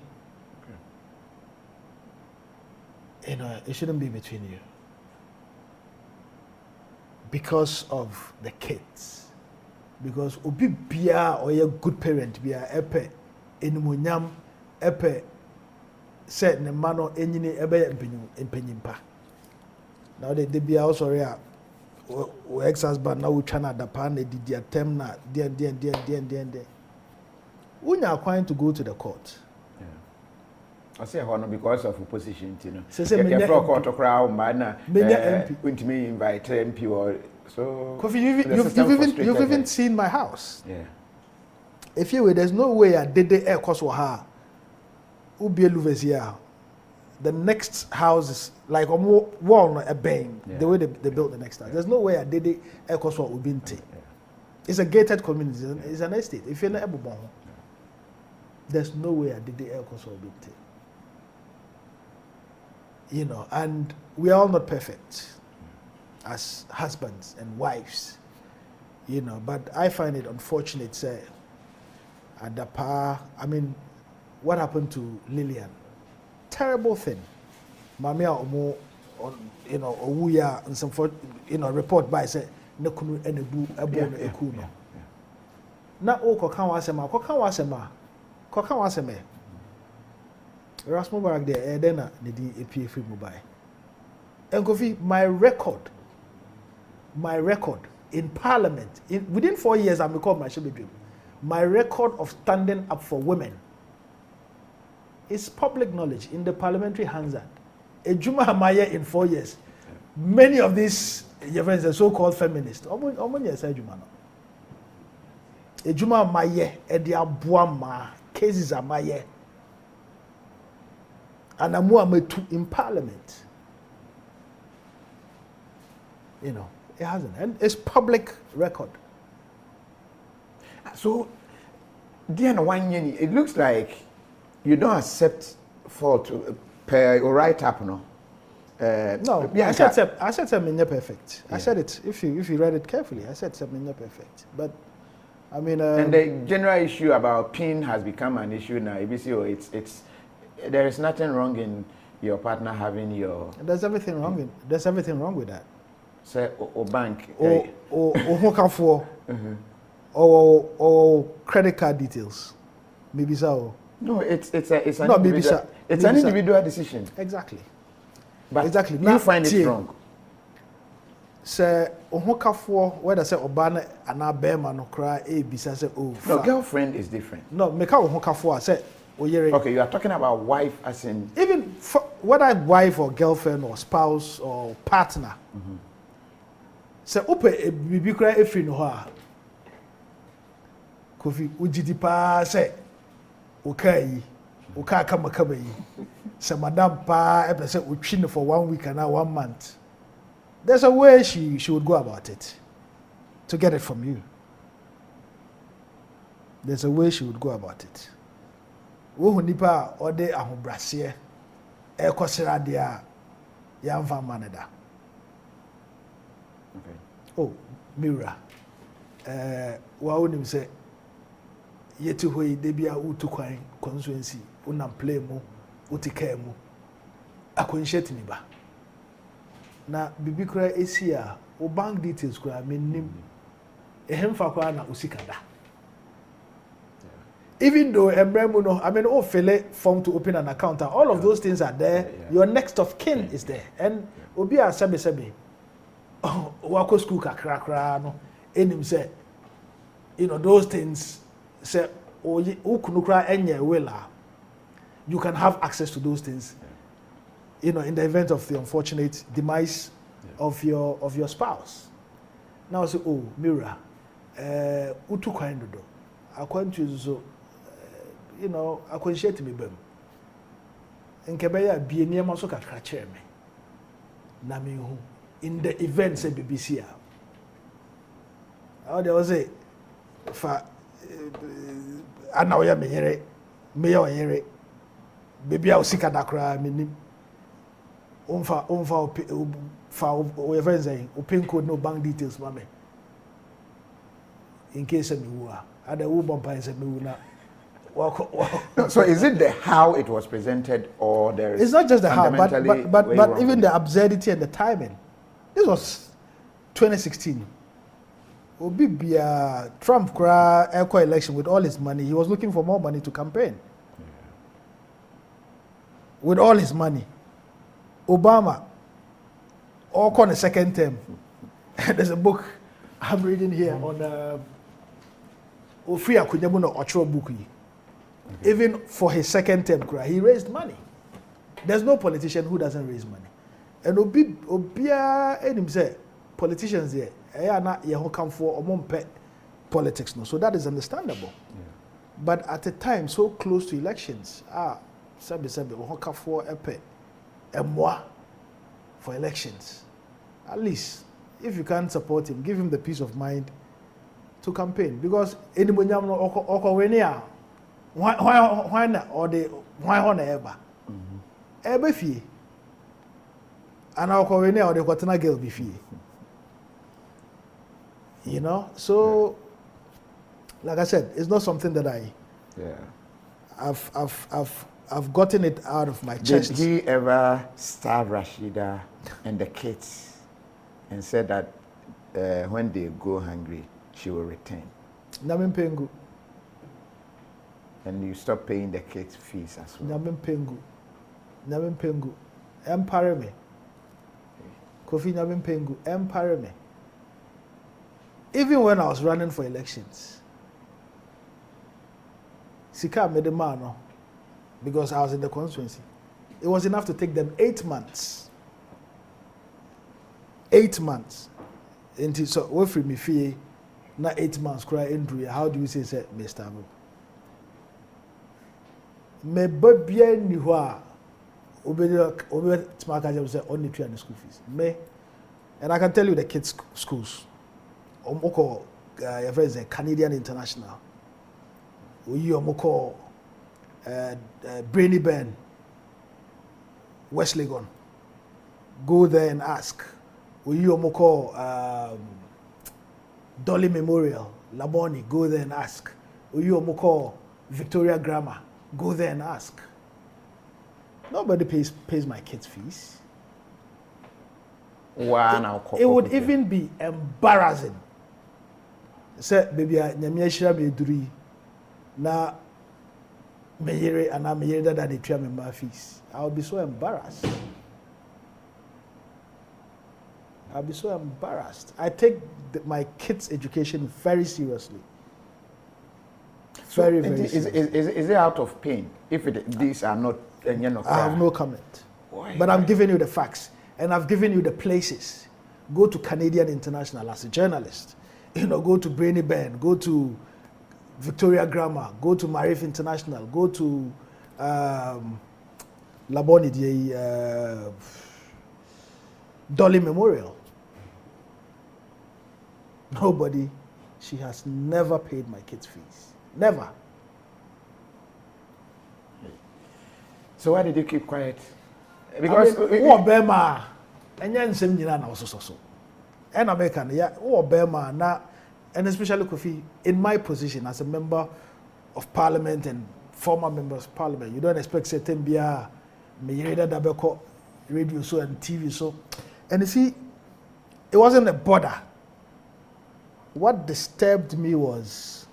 You know, it shouldn't be between you. Because of the kids. Because obi bia or a good parent bia epe enumunyam epe said ne mano enyini ebe empenyimpa. Now they bia also rea o ex-husband na utwana dapa na didi atem na den. Unya akwan to go to the court.
I say because of opposition, you know.
Say
me court to crowd man. Me invite MP or so.
Kofi, you've even seen my house. Yeah. If you were, there's no way I did the air cost for her. Ubi Luvesia. The next house is like a wall, a bang. Yeah. The way they built the next house. There's no way I did the air cost for Ubinti. It's a gated community. It's an estate. If you're not able to, there's no way I did the air cost for Ubinti. You know, and we are all not perfect as husbands and wives, you know, but I find it unfortunate, say, at the power, I mean, what happened to Lillian? Terrible thing. Mamia Omo, you know, Owuya, and some, you know, report by, say, Nekunu Enebu, Ebo Ekuno. Na o kokan wasema. Mubarak there, then the APA free mobile. And Kofi, my record in Parliament, within 4 years, I'm called my dream. My record of standing up for women is public knowledge in the Parliamentary Hansard. Ejuma Hamaye in 4 years. Many of these your friends are so-called feminists. Ejuma Hamaye, Edia Buama, cases Hamaye. And I'm in Parliament. You know, it hasn't. And it's public record.
So, Diana Wanyeni, it looks like you don't accept fault per write up, no?
No, I said something perfect. Yeah. I said it, if you read it carefully, I said something perfect. But, I mean...
and the general issue about PIN has become an issue now. It's there is nothing wrong in your partner having your...
There's everything wrong with that.
Say, or bank.
Or or credit card details. Maybe so.
No, it's an individual decision.
Exactly.
But
exactly.
You find it wrong.
Say, whether say Obana and our bear no cry, say, oh.
No, girlfriend is different.
No, make out Ohokafo, say,
okay, you are talking about wife as in...
Even whether wife or girlfriend or spouse or partner. Say, ope bibi cry efri no ha. Kofi, ujidi pa say, okay, kama yi. Say, madam pa, say, uchin for 1 week and now 1 month. There's a way she would go about it to get it from you. There's a way she would go about it. Wo nipa ode ahobrase e kwosera de a ya mfa maneda. Okay. Oh, Mira. wa wonim say yeti hoyi de bia utu kwan constituency unam play mu utika mu akonhyet ni ba na bibi kura esi a o bank details kura menim ehemfa kwa na usikada. Even though no, I mean, fill a form to open an account, and all of those things are there. Your next of kin is there, and obi a sabi. Oh, wako school kakra no. Enim say, you know those things. Say, oh, ukunukra enye wela. You can have access to those things. You know, in the event of the unfortunate demise of your spouse. Now say, oh, Mira, utu kwa endodo. Akwantu so. You know, I can share to me bem. In Kebeya, be near Masoka chair me. Nami who in the event say BBC. Oh, there was a for Anawaya Mayere, Mayor Yere, Baby I'll seek a dakra, meaning for whatever saying, open code no bank details, mammy. In case of me, other woman pines and me.
So is it the how it was presented, or there is?
It's not just the how, but even the absurdity and the timing. This was 2016. Trump cry election with all his money. He was looking for more money to campaign. With all his money, Obama, all on the second term. There's a book I'm reading here on Ofria Kunyamuno Ocho book. Even for his second term, he raised money. There's no politician who doesn't raise money. And Obia and him say politicians here, come for politics no. So that is understandable. Yeah. But at a time so close to elections, sabi for for elections. At least if you can't support him, give him the peace of mind to campaign, because anybody why not or the why on ever ever fee and I'll call or the Quatana girl be fee, you know. So like I said, it's not something that I've gotten it out of my chest.
Did he ever starve Rashida and the kids and said that when they go hungry she will return?
Namin Pengu.
And you stop paying the kids' fees as well.
Namin Pengu. Empire me. Kofi Namin Pengu. Empire me. Even when I was running for elections, Sika made a man, because I was in the constituency. It was enough to take them 8 months. 8 months. Until so we free me fee. Not 8 months. Cry Andrew. How do you say Mr. Abu? Me babia ni ho a obedi smaka just say only pay the school fees me, and I can tell you the kids schools omoko your friends Canadian International, we omoko Brainy Ben, West Legon, go there and ask. We omoko Dolly Memorial Laboni, go there and ask. We omoko Victoria Grammar, go there and ask. Nobody pays my kids' fees. It would even be embarrassing. Say, baby, nyamia shira me duri na meyere and I'm meyere that they try me my fees. I would be so embarrassed. I'll be so embarrassed. I take my kids' education very seriously. Very seriously.
Is it out of pain if these are not?
I have no comment. Why? But I'm giving you the facts, and I've given you the places. Go to Canadian International as a journalist. Go to Brainy Ben, go to Victoria Grammar, go to Marif International, go to Laboni, Dolly Memorial. Nobody, she has never paid my kids' fees. Never.
So why did you keep quiet? Because
Obama, and then same na also so. And American, yeah, Obama na and especially Kofi, in my position as a member of parliament and former members of parliament, you don't expect certain bia me dabeko radio so and TV so. And you see, it wasn't a bother. What disturbed me was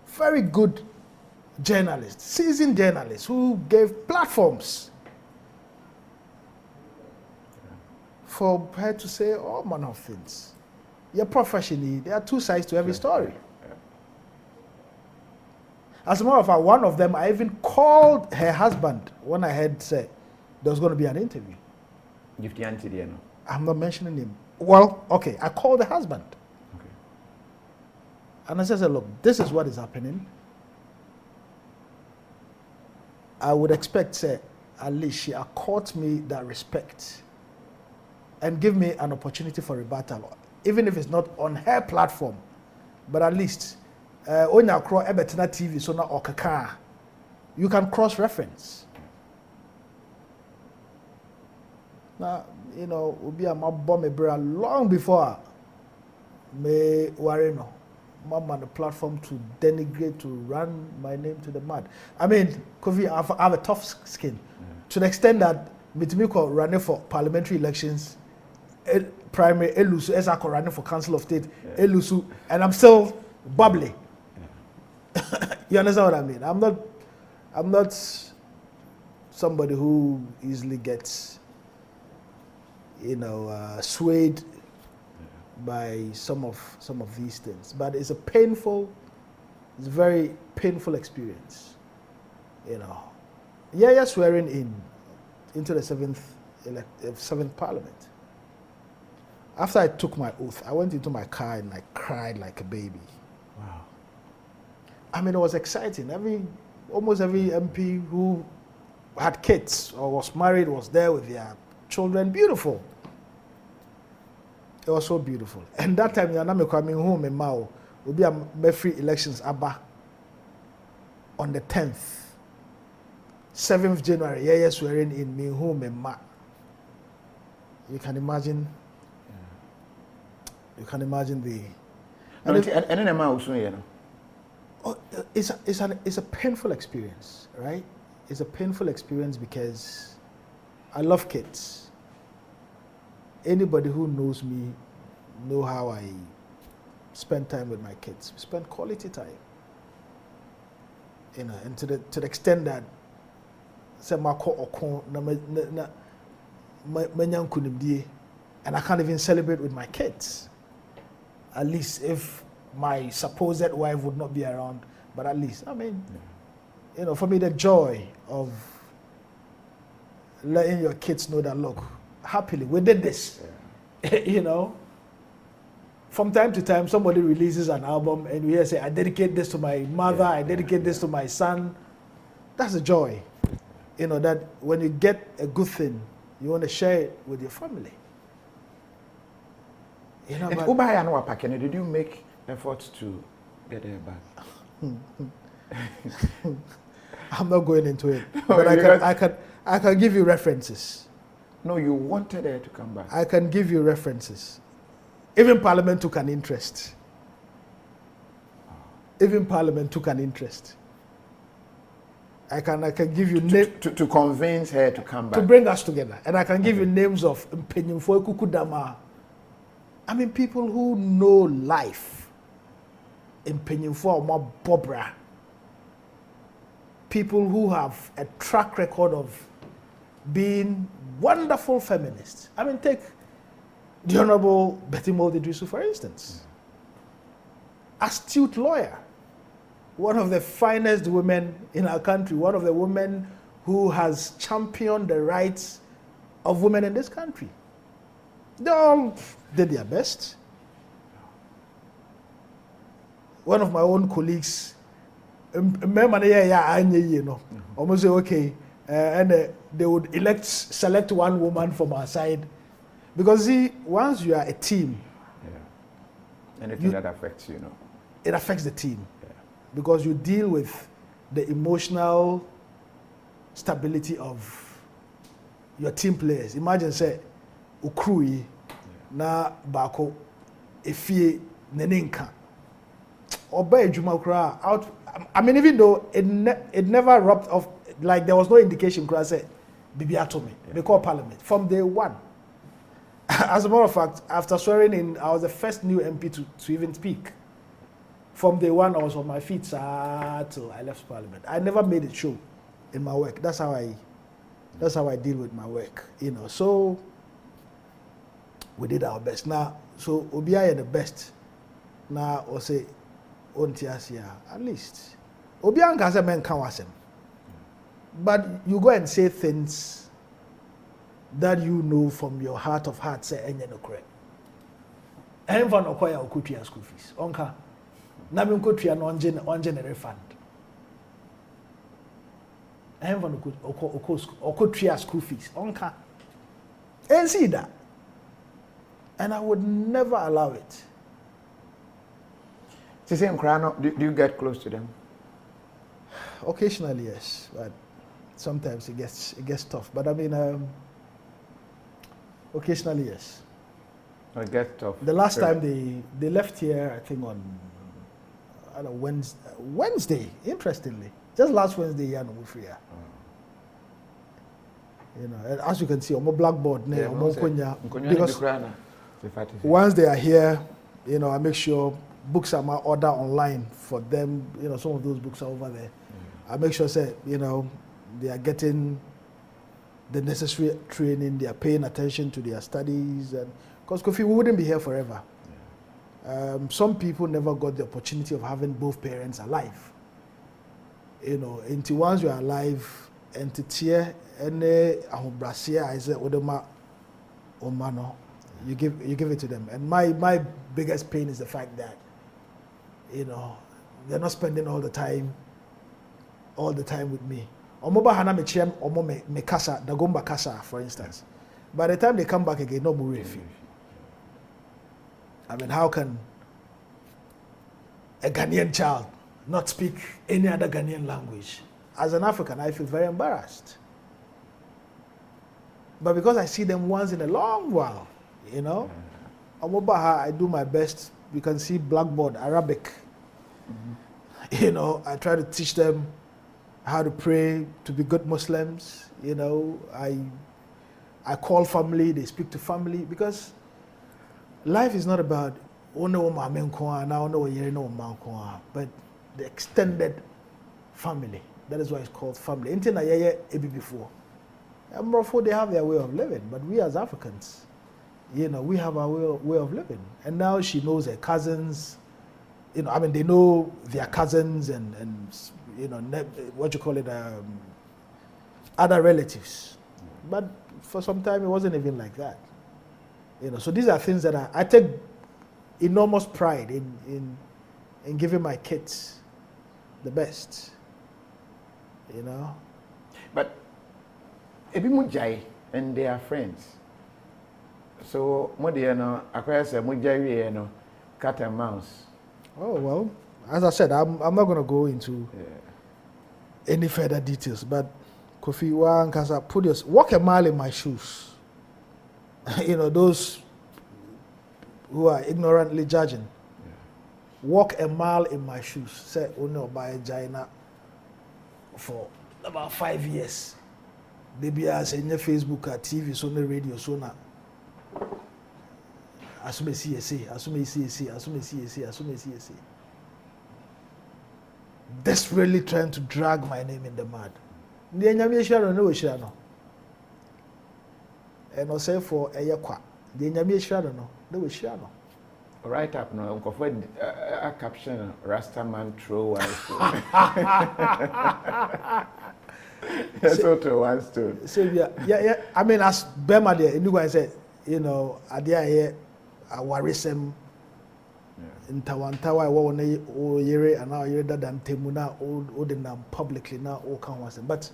very good journalists, seasoned journalists who gave platforms for her to say all manner of things. Your professionally, there are two sides to every story. As a matter of fact, one of them, I even called her husband when I heard say there was going to be an interview. I'm not mentioning him. Well, okay, I called the husband. Okay. And I said, look, this is what is happening. I would expect, say, at least she accords me that respect and give me an opportunity for rebuttal, even if it's not on her platform, but at least on your TV, so now okaka, you can cross-reference. Now, you know, will be a bomb long before me worry no. Mom on the platform to denigrate, to run my name to the mud. I mean, Kofi, I have a tough skin. To the extent that Mitimiko running for parliamentary elections, primary Elusu, Ezako running for Council of State, Elusu, and I'm still bubbly. You understand what I mean? I'm not somebody who easily gets, you know, swayed by some of these things. But it's a very painful experience, you know. Yeah, swearing into the seventh parliament. After I took my oath, I went into my car and I cried like a baby. Wow. I mean, it was exciting. Almost every MP who had kids or was married was there with their children. Beautiful. It was so beautiful. And that time, I'm coming home in Mao. Will be a free elections Abba on the 10th. 7th January, yeah, swearing in me home in Ma. You can imagine. You can imagine the.
And then also, you know.
Oh, it's a painful experience, right? It's a painful experience because I love kids. Anybody who knows me know how I spend time with my kids. We spend quality time. You know, and to the extent that and I can't even celebrate with my kids. At least if my supposed wife would not be around, but at least, I mean, you know, for me, the joy of letting your kids know that, look, happily, we did this. You know, from time to time, somebody releases an album and we hear say, I dedicate this to my mother, I dedicate this to my son. That's a joy. You know, that when you get a good thing, you want to share it with your family. You know,
but did you make efforts to get her back?
I'm not going into it, but I can give you references.
No, you wanted her to come back.
I can give you references. Even Parliament took an interest. Even Parliament took an interest. I can give you
to convince her to come back.
To bring us together. And I can give you names of Mpenyimfo Kukudama. I mean, people who know life. Mpenyimfo Oma Bobra. People who have a track record of being wonderful feminists. I mean, take the Honorable Betty Moldidrisu, for instance. Astute lawyer. One of the finest women in our country. One of the women who has championed the rights of women in this country. They all did their best. One of my own colleagues, almost say, okay, and they would select one woman from our side. Because see, once you are a team,
anything that affects you,
it affects the team. Because you deal with the emotional stability of your team players. Imagine, say, Ukrui, na bako, efie, nenenka, obey Juma out. I mean, even though it never rubbed off, like there was no indication, Kura said, Bibi Atomi, they call Parliament from day one. As a matter of fact, after swearing in, I was the first new MP to even speak. From day one, I was on my feet till I left Parliament. I never made it show in my work. That's how I deal with my work, you know. So we did our best. Now, so Obiya the best. Now, I say, at least. Obiya can say men can. But you go and say things that you know from your heart of hearts, say, and you know, correct. And for no choir or kutia school fees. Onka. Namin kutia no on general fund. And for no kutia school fees. Onka. And see that. And I would never allow it.
Do you get close to them?
Occasionally, yes, but sometimes it gets tough. But I mean, occasionally, yes.
It gets tough.
The last time they left here, I think on Wednesday. Interestingly, just last Wednesday, yeah, no free. You know, and as you can see on my blackboard, because once they are here, you know, I make sure books are my order online for them. You know, some of those books are over there. I make sure, say, you know, they are getting the necessary training. They are paying attention to their studies, and because Kofi, we wouldn't be here forever. Some people never got the opportunity of having both parents alive. You know, until once you are alive, and to tear any ahobrasia, I say, odema, omano, you give it to them. And my biggest pain is the fact that, you know, they're not spending all the time with me. Omoba hana me chem omo me kasa dagomba kasa, for instance. By the time they come back again, no more. I mean, how can a Ghanaian child not speak any other Ghanaian language? As an African, I feel very embarrassed. But because I see them once in a long while, you know, Omobaha, I do my best. You can see blackboard, Arabic. You know, I try to teach them how to pray, to be good Muslims. You know, I call family, they speak to family, because life is not about but the extended family. That is why it's called family. Before. They have their way of living, but we as Africans, you know, we have our way of living. And now she knows her cousins, you know, I mean, they know their cousins and you know, what you call it, other relatives. But for some time, it wasn't even like that. You know, so these are things that I take enormous pride in giving my kids the best. You know?
But Ebi Mujai and they are friends. So, Modiano, acquires a Mujai, cat and mouse.
Oh, well, as I said, I'm not going to go into any further details, but Kofi Wankasa, walk a mile in my shoes. You know, those who are ignorantly judging. Walk a mile in my shoes. Say, by China for about 5 years. They be as in your Facebook, TV, so no radio, so now. Asume CSA. Desperately trying to drag my name in the mud. And I say for a yakwa. The Nyami Shado no, they will share no.
Right up no, a caption Rastaman throw one stone. So to one stone. So
yeah. I mean, as Bema there, you guys said, you know, Adia here, I worry some. In Tawantawa, or Yere, and now you're than Temuna, or the name publicly now, or can was but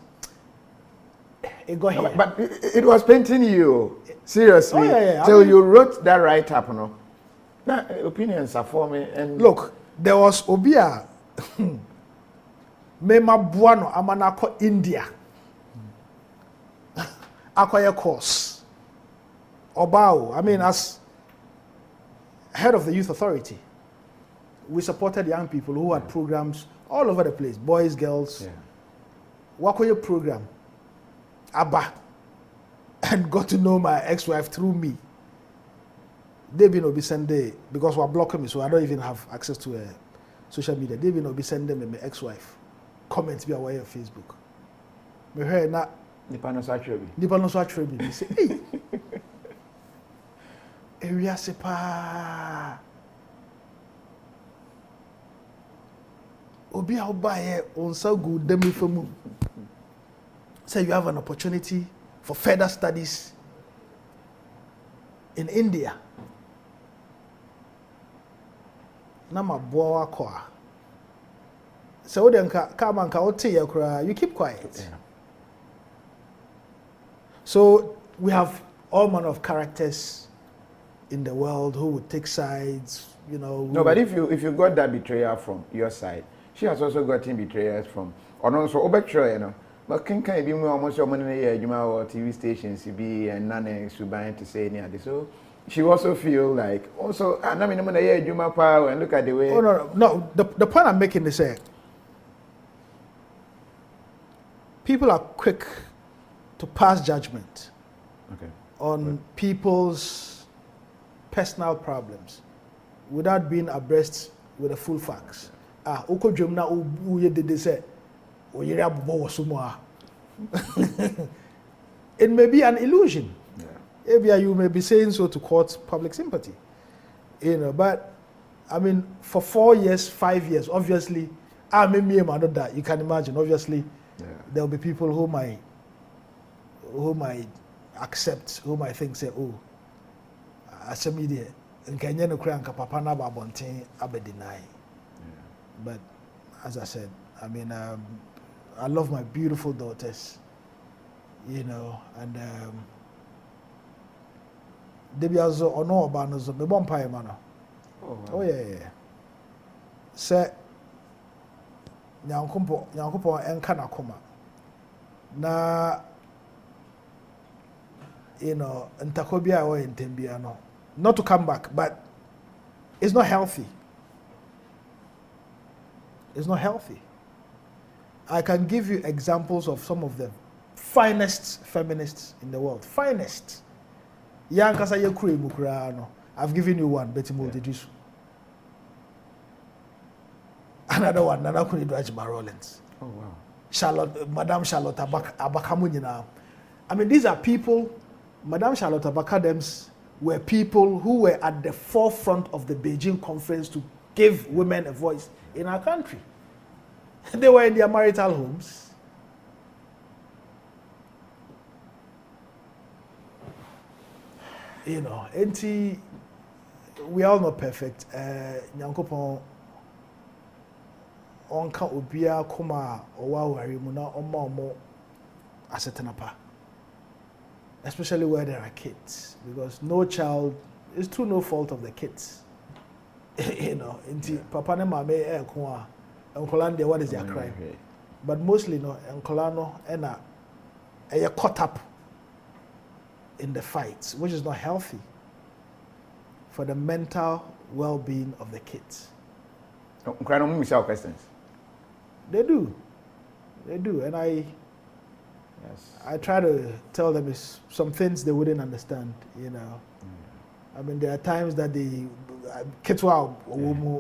it got here.
But it was painting you seriously.
Oh, yeah.
Till you wrote that write up, no. Now opinions are forming and
look, there was Obia Mema Buano Amanako India. Acquire course. Obao, I mean, as head of the youth authority, we supported young people who had programs all over the place, boys, girls.
Yeah.
Wakoye program, Abba, and got to know my ex-wife through me. They've been Obi Sunday because we're blocking me, so I don't even have access to social media. They've been Obi Sunday my ex-wife. Comment me away on Facebook. Me heard na
Nipa no so atrebi.
Nipa no so atrebi. Me say, hey, area sepa. Obi a obaye onsa good demi famu. Say you have an opportunity for further studies in India. Na maboa kwa. So then come and you keep quiet. Yeah. So we have all manner of characters in the world who would take sides, you know.
No, but if you got that betrayal from your side, she has also gotten betrayals from so obetray, you know. But can be more almost your money or TV stations be and none suban to say any other. So she also feel like also I mean Juma power and look at the way.
Oh no. The point I'm making is people are quick to pass judgment on people's personal problems without being abreast with the full facts. Oko dwemna uye dede say oyere abobo wosomo. It may be an illusion. Yeah. You may be saying so to court public sympathy. You know, but I mean for 4 years, 5 years, obviously, you can imagine, obviously, there will be people who might accept, who might think, say, oh, as a media, and Kenya no crank papa na babontin abe deny. But as I said, I mean, I love my beautiful daughters, you know, and Debiazo or no abanozo, me bon pie mano. Oh yeah. Say Nyankopo enkana koma. Na you know, ntakobia or intembia no. Not to come back, but it's not healthy. It's not healthy. I can give you examples of some of the finest feminists in the world. Finest. Yankasa Yekure Mukurano. I've given you one, Betty Multidisu. Another one, Nana Kunidwajima Rollins.
Oh wow.
Madame Charlotte Abakamunina. I mean, these are people, Madame Charlotte Abakadems were people who were at the forefront of the Beijing conference to give women a voice in our country. They were in their marital homes. You know, we are all not perfect. Nyankopon onka obia koma owa wari mu na omo asetenapa. Especially where there are kids, because no child is through no fault of the kids. You know, papa ne mame ko Nkolande, what is their crime? But mostly no Nkolano ena caught up in the fights, which is not healthy for the mental well-being of the kids.
Questions.
They do, and I try to tell them some things they wouldn't understand. You know, I mean, there are times that the Ketwa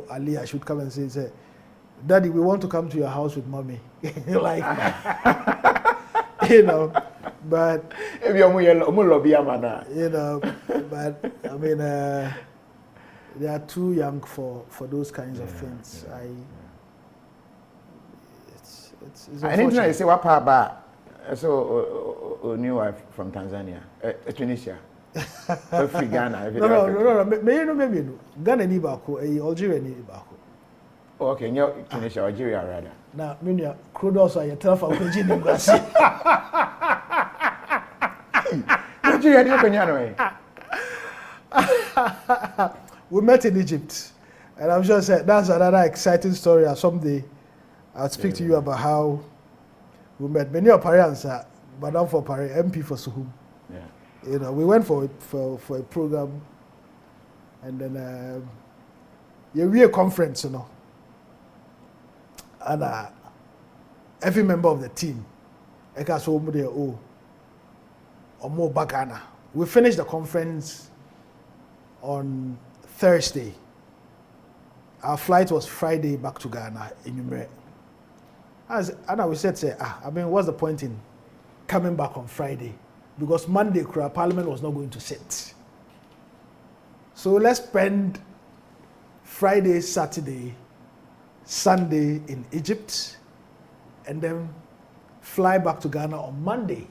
Aliyah should come and say, Daddy, we want to come to your house with mommy. Like, you know, but, you know, but, I mean, they are too young for those kinds of things. It's
anything I say, what about so new wife from Tanzania, Tunisia, Free Ghana.
No. Maybe Ghana ni bako, Algerian ni bako.
Okay, you're Tunisia, Algeria rather. Now,
Minya, Krudos are your telephone page in English.
Algeria,
we met in Egypt, and I'm sure that's another exciting story. Someday, I'll speak to you about how we met. Many of parents are Madame for Paris, MP for Suhum.
Yeah.
You know, we went for a program, and then we a conference, you know. And every member of the team, I can so there, or more Ghana. We finished the conference on Thursday. Our flight was Friday back to Ghana in Umre. And we said, I mean, what's the point in coming back on Friday? Because Monday, Parliament was not going to sit. So let's spend Friday, Saturday, Sunday in Egypt, and then fly back to Ghana on Monday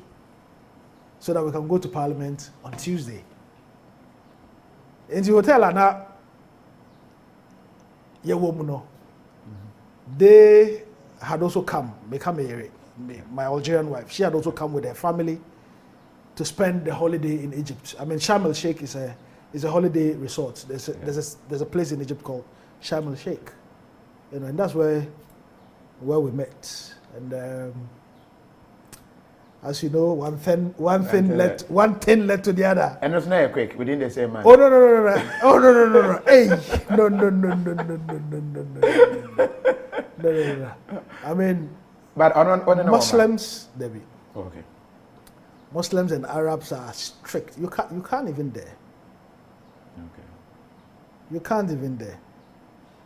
so that we can go to Parliament on Tuesday. In the hotel, they had also come, my Algerian wife, she had also come with her family to spend the holiday in Egypt. I mean, Sharm el-Sheikh is a holiday resort. There's a place in Egypt called Sharm el-Sheikh, you know, and that's where we met. And as you know, one thing led to the other.
And it's not quick within the same month.
Oh no! Hey, no! No. I mean,
but on
Muslims, Debbie.
Oh, okay.
Muslims and Arabs are strict. You can't even dare.
Okay.
You can't even dare.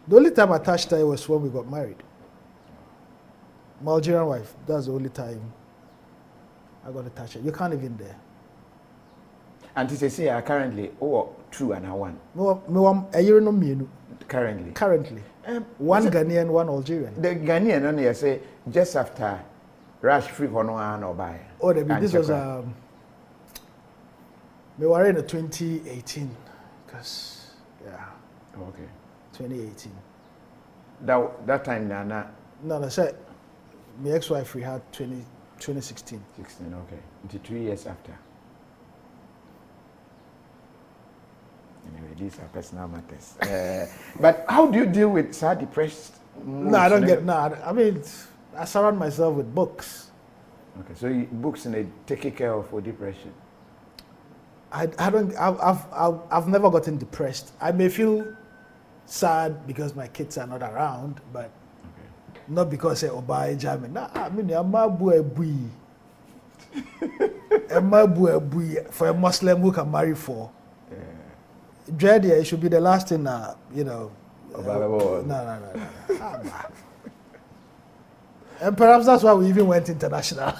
The only time I touched her was when we got married. My Algerian wife. That's the only time I got to touch her. You can't even dare.
And to say currently, 2 and 1.
A year no me.
Currently.
One Ghanaian, one Algerian.
The Ghanaian only say just after Rush Free Honoan or buy.
Oh, this was we were in 2018, because
okay.
2018.
That time Nana.
No, I said my ex-wife we had 2016.
16, okay. Until 2 years after. Anyway, these are personal matters. But how do you deal with sad, depressed moods?
No, I don't get. No, I mean, I surround myself with books.
Okay, so books and they take care of for depression.
I've never gotten depressed. I may feel sad because my kids are not around, but not because I buy jamming. Nah, I mean, I'm a boy. For a Muslim who can marry 4. Dread, it should be the last thing, you know. No. And perhaps that's why we even went international.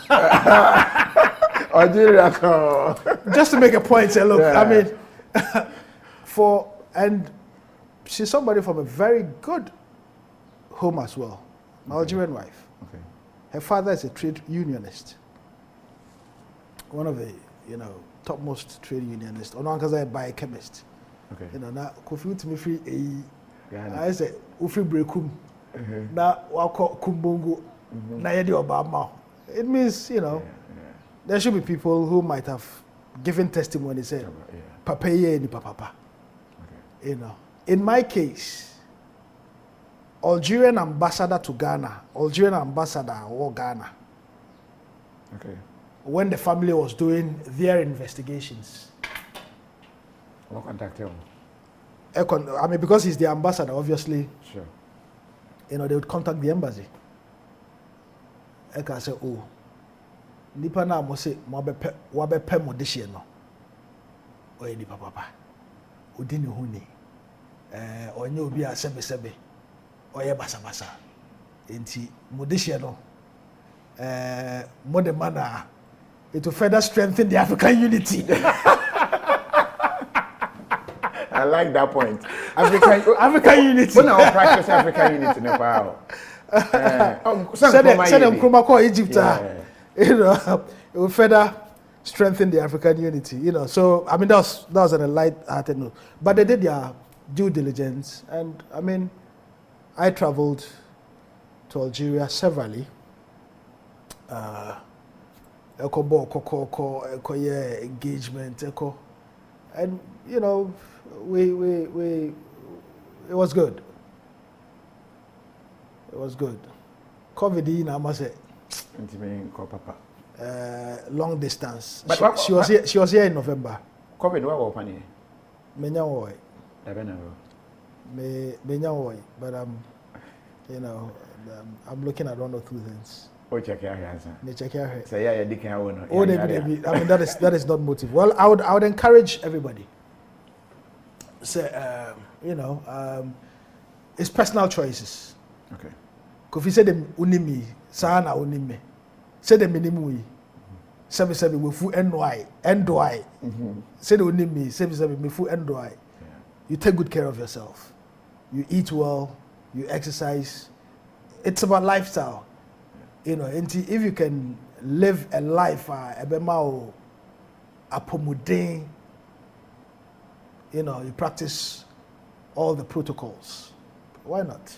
Just to make a point, say, look, I mean, and she's somebody from a very good home as well, my Algerian wife.
Okay.
Her father is a trade unionist, one of the, you know, topmost trade unionists. Or because I biochemist.
Okay.
You know, now Kofi to me free I say Ufi brekum. Now wako kumbongo. Na yedi Obama. It means, you know, there should be people who might have given testimony saying, Papa ye ni papa. You know. In my case, Algerian ambassador to Ghana, Algerian ambassador or Ghana.
Okay.
When the family was doing their investigations.
What contacted him?
I mean, because he's the ambassador, obviously.
Sure.
You know, they would contact the embassy. I can say, oh, nipa na mo se wabe pe mo de no. Oye nipa papa. Odi ne hu ni. Onye obi a sebe. Oye basa. Enti mo de no. Mo de mana. It will further strengthen the African unity.
I like that point. African unity. When I practice African unity in Nepal.
Send them Kromako Egypt. You know, it will further strengthen the African unity. You know, so I mean that was on a light-hearted note. But they did their due diligence, and I mean, I traveled to Algeria severally. Engagement, and you know, it was good. It was good. COVID, I must say. Long distance. But she was here in November.
COVID, what was happening?
Menya. me but you know, I'm looking at 1 or 2 things.
Oh, check your hands.
Check your hands.
Say, yeah, you
Oh, maybe. I mean, that is not motive. Well, I would encourage everybody. Say, you know, it's personal choices.
Okay.
Kofi said them unimi, sana unime. Say the minimum. Seven we fu NY. Say the unimi, seven me fu NY. You take good care of yourself. You eat well. You exercise. It's about lifestyle. You know, and if you can live a life, you know, you practice all the protocols. Why not?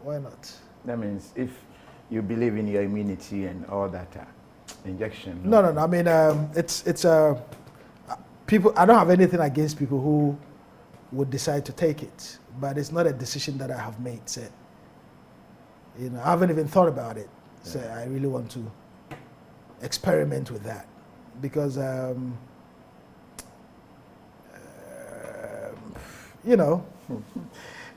Why not?
That means if you believe in your immunity and all that injection.
No. I mean, it's people. I don't have anything against people who would decide to take it, but it's not a decision that I have made. So, you know, I haven't even thought about it. So I really want to experiment with that because, you know.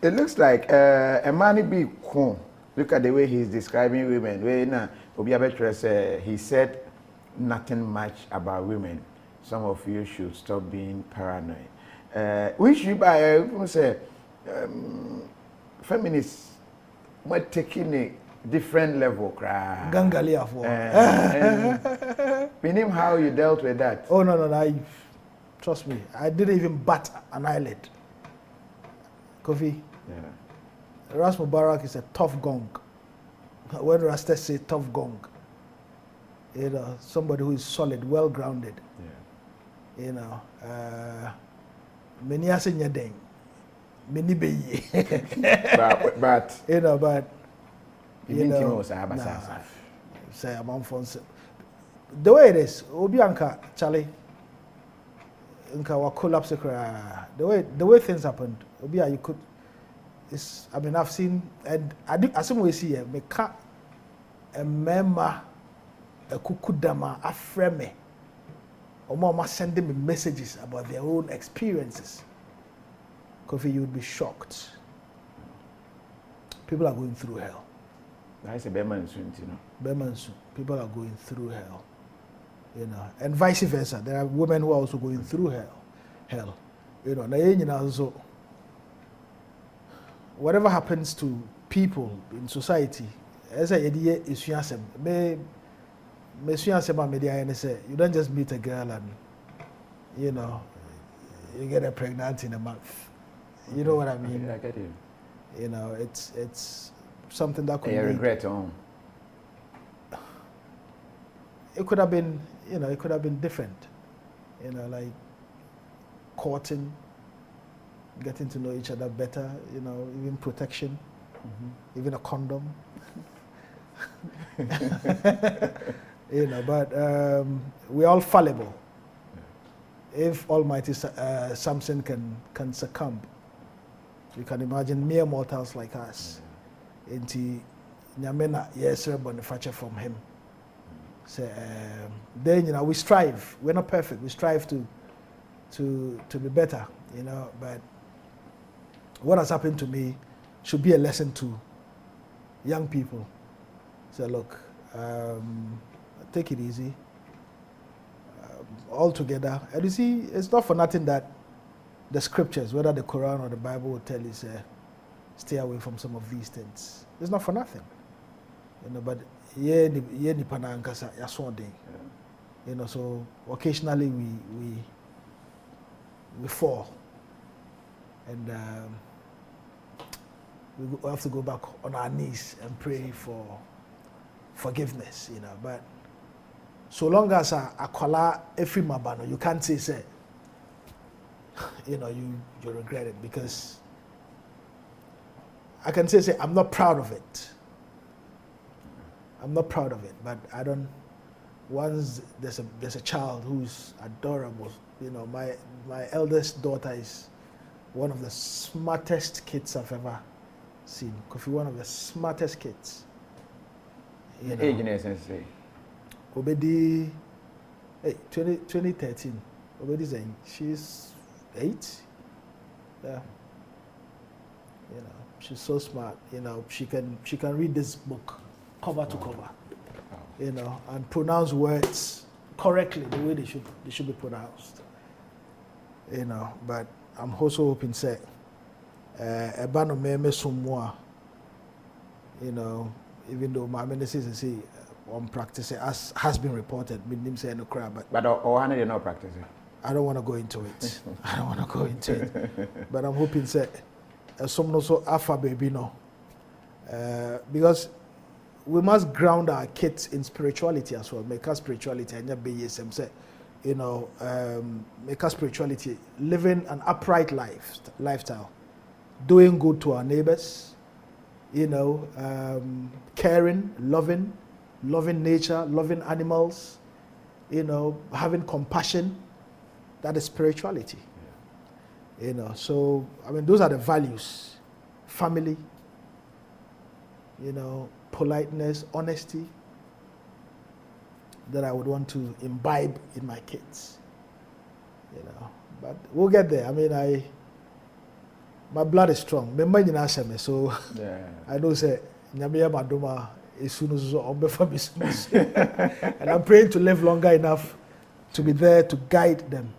It looks like a man be cool. Look at the way he's describing women. He said nothing much about women. Some of you should stop being paranoid. We should say feminists were taking a different level.
Gangalia for.
Meaning how you dealt with that.
Oh no! Trust me, I didn't even bat an eyelid. KOFI.
Yeah.
Ras Mubarak is a tough gong. When Rasta say tough gong, you know, somebody who is solid, well grounded. Yeah. You know, many ase nyadeng, many be.
But
you know, but
you know,
say among funds. The way it is, Obianka, Charlie, Inka wa collapse. The way things happened, Obia, you could. It's, I mean, I've seen, and I do, as we see here, me ka a member, a kukudama, a frame, or more sending me messages about their own experiences. KOFI, you would be shocked. People are going through hell.
That's a Beman soon, you know.
Beman soon. People are going through hell. You know, and vice versa. There are women who are also going through hell. You know, so whatever happens to people in society, as I idea is you don't just meet a girl and you know you get her pregnant in a month. You know what I mean?
Yeah, I get you.
You know, it's something that could.
I regret
It could have been, you know, it could have been different. You know, like courting, getting to know each other better, you know, even protection, even a condom. You know, but we're all fallible. If Almighty Samson can succumb, you can imagine mere mortals like us. Into Nyamena, yes, Boniface from him. So then, you know, we strive. We're not perfect. We strive to be better, you know. But what has happened to me should be a lesson to young people. So look, take it easy. All together. And you see, it's not for nothing that the scriptures, whether the Quran or the Bible, will tell you, stay away from some of these things. It's not for nothing, you know. But you know, so occasionally we fall, and we have to go back on our knees and pray for forgiveness, you know. But so long as I call every mabano, you can't say, you know, you regret it, because I can say I'm not proud of it. I'm not proud of it, but I don't. Once there's a child who's adorable, you know, my eldest daughter is one of the smartest kids I've ever seen. KOFI, one of the smartest kids. You know,
age in essence,
Obedi, 2013. She's 8. Yeah. You know, she's so smart. You know, she can read this book cover to cover. You know, and pronounce words correctly the way they should be pronounced. You know, but I'm also hoping say ebano me some more. You know, even though my ministers say on practice as has been reported, me say no crap,
but Ohana did not practice it.
I don't want to go into it. I don't want to go into it. But I'm hoping say some no so alpha baby no, because we must ground our kids in spirituality as well. Make our spirituality and not be say, you know, make our spirituality living an upright lifestyle, doing good to our neighbors, you know, caring, loving nature, loving animals, you know, having compassion. That is spirituality. Yeah. You know, so I mean those are the values. Family, you know, politeness, honesty that I would want to imbibe in my kids. You know, but we'll get there. I mean, my blood is strong. So yeah. I know say Nyamiya Maduma is soon as and I'm praying to live longer enough to be there to guide them.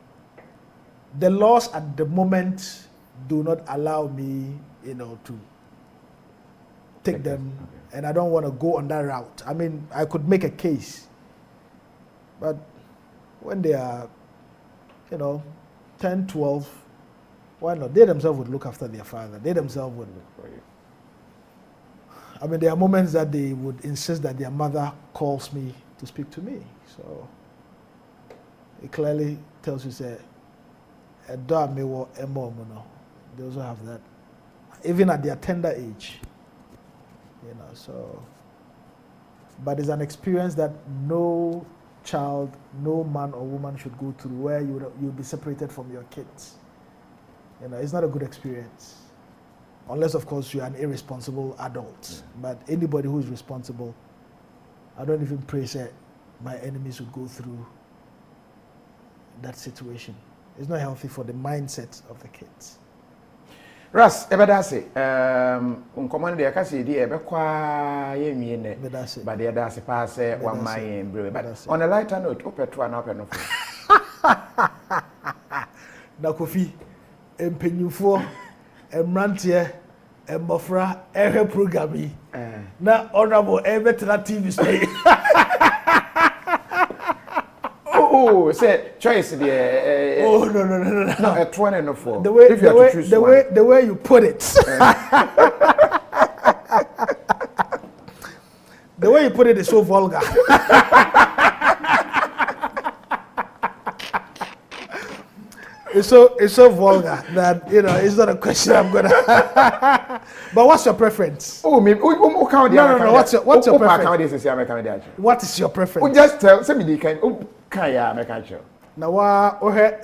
The laws at the moment do not allow me, you know, to take them, and I don't want to go on that route. I mean, I could make a case, but when they are, you know, 10, 12, why not? They themselves would look after their father. They themselves would look for you. I mean, there are moments that they would insist that their mother calls me to speak to me. So it clearly tells you, say, they also have that, even at their tender age. You know, so, but it's an experience that no child, no man or woman should go through, where you'll be separated from your kids. You know, it's not a good experience, unless of course you're an irresponsible adult. Yeah. But anybody who is responsible, I don't even pray say my enemies would go through that situation. It's not healthy for the mindset of the kids.
Ras, ebedase, uncommon de akasi di ebekwa ye miene, but the edase pass one my embrace. But on a lighter note, opetra and open of
na Kofi, empenyufo, emrantie, embofra, programi. Na honorable ebetra TV stay.
Oh, say choice there.
Oh no!
No, a 20 and a 4.
The way you put it. The way you put it is so vulgar. It's so vulgar that, you know, it's not a question I'm gonna. But what's your preference?
Oh, me. No.
What's your preference? What is your preference?
Just tell. Send me the kind. Kaya mekacho.
Na wa ohe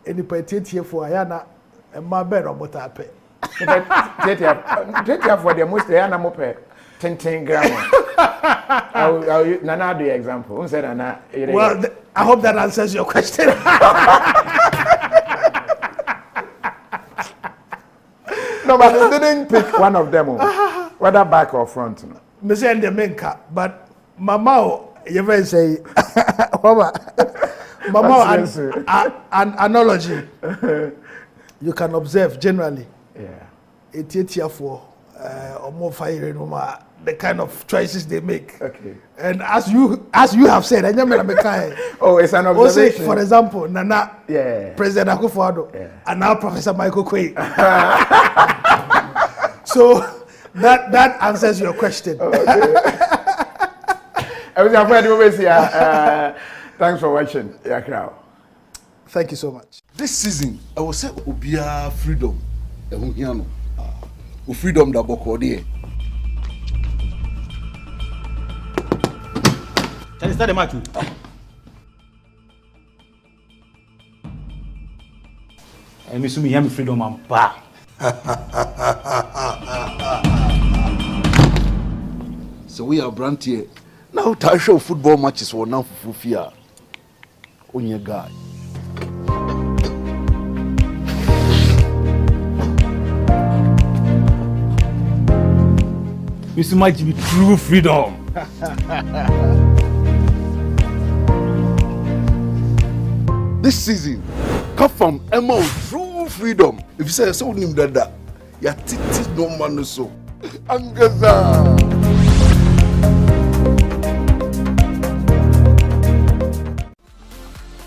eni petietie for ayana e ma be no botape.
Tetia for the most ayana mo pe 10 gram. I'll Nana do example. Who said Nana?
Well, I hope that answers your question.
No, but they didn't pick one of them, whether back or front.
Me say the main car, but mama you may say, Mama, an analogy you can observe generally. Yeah. It's for or more fire, the kind of choices they make. Okay. And as you have said,
oh, it's an observation.
Say, for example, Nana,
yeah,
President Akufo-Addo, and now Professor Michael Quay. So that answers your question. Okay.
Thanks for watching.
Thank you so much.
This season, I will say Obia freedom. Freedom da bokode.
Can you start the match? I'm assuming you have freedom and power.
So we are brand here. Now, show football matches for now for Fufia. On your guy.
This might be true freedom.
This season, come from Emma True Freedom. If you say so, name that, ya titi no man so. Angaza.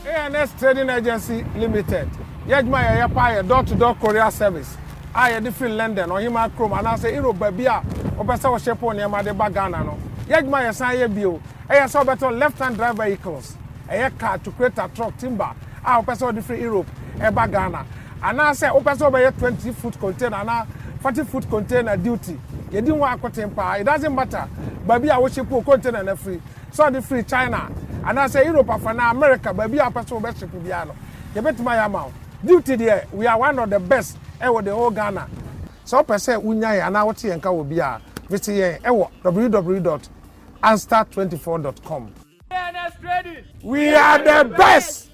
ANS Trading Agency Limited. Yajma ya pa door-to-door courier service. I different London or him Chrome and I say Europe babia or pesa wo shepo ne ma de bagana no. Yajma ya san ye bio. E so better left-hand drive vehicles. A car to create a truck timber. I pesa different Europe e bagana. And I say o pesa be 20-foot container and 40-foot container duty. You didn't want to temper. It doesn't matter. Baby I wo shepo container na free. So the free China. And I say Europe for now America baby I pesa be shepo biano. You bet my amount. Duty there, we are one of the best ever the whole Ghana. So per se unya and now what yenka will be a visit www.anstar24.com. We are the best.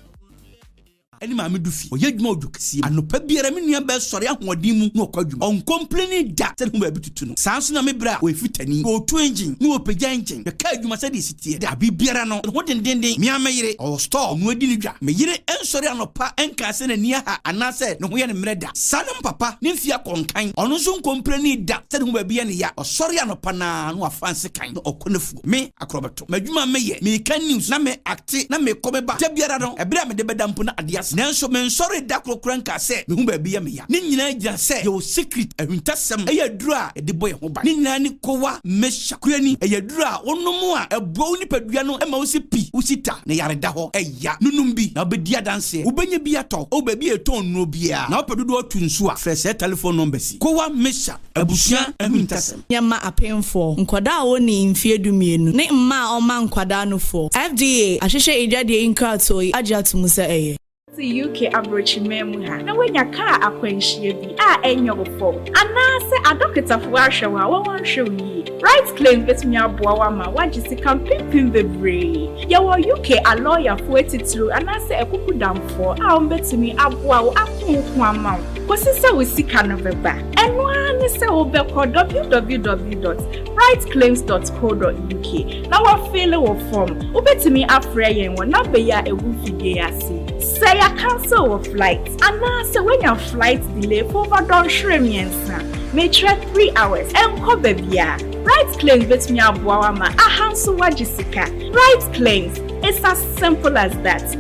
Any mammy do fee, or yet more see, and no pebiera minia best sorry, wadimu no quadrum. On complaining that, tell whom I be to know. Sansuna me bra, we fit any, go to engine, no pejanting. The car you must say this here, there be beerano, and what in dende, mea mere, or store, no dinja. Me yet and sorry, no pa and cassen and near her, and I said, no way and murder. Salam papa, nymphia conkind, or no soon complaining that, tell whom I be any ya, or sorry, no pana, no fancy kind, or conefu. Me, acrobato. Majuma me can news, na me acte, na me come back. Tebiarano, a bram de bedampuna adias. Nanso men sorry da krokranka se me hu ba bia me ya ni nyina gya se your secret ahuntasem eyaduru a de boy ho ba ni nyina ni kowa meshakurani eyaduru a onomu a ebo nipadua no ema wosi pi usita na yare da ho eya nunum bi na obedi adanse ubenya bi ato obabi eton no bia na opedodo otunsu a fresh telephone number si kowa mesha abusia ahuntasem
yama apemfo nkwada woni mfiedumienu ne mma oma nkwada no fo FDA ahwehwe ejade inkrato agiatumusa eye
UK abrochi memu ha na wenya car akwanhie bi a enyo fo anase adokita fo ahwe wa wan hwe yi right claim betumi aboa wa ma wagisi campaign the brain ya wo UK a lawyer fo etitru anase ekuku damfo a on betumi aboa wo akonko ama ko sisa wo sika no beba eno ani se wo be ko www.rightclaims.co.uk na wo fill wo form wo betumi afre yen wo na be ya ewu fidie ase say a cancel of flight and now say when your flight delay for over don shremiensa may try 3 hours and ko bebia right claims betumi aboa ma ahanso wagisika right claims it's as simple as that.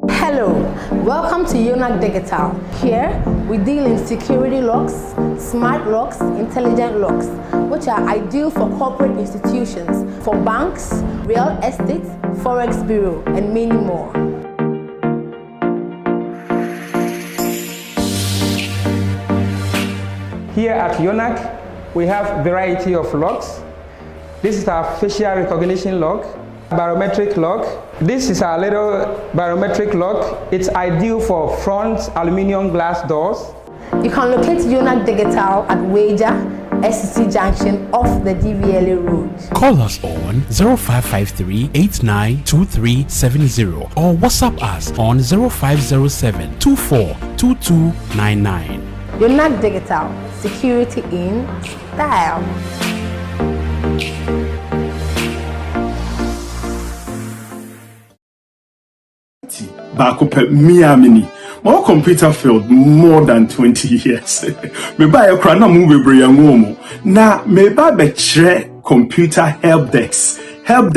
Hello, welcome to Untitled Digital. Here we deal in security locks, smart locks, intelligent locks, which are ideal for corporate institutions, for banks, real estate, forex bureau, and many more.
Here at UNAC, we have variety of locks. This is our facial recognition lock, barometric lock. This is our little barometric lock. It's ideal for front aluminum glass doors.
You can locate UNAC Digital at Wager, SCC Junction off the DVLA road.
Call us on 0553-892370 or WhatsApp us on 0507-242299.
UNAC Digital, security in style.
Bakope Miamini. My computer failed more than 20 years. Me buy a crana move briangomo. Na me buy be computer help desk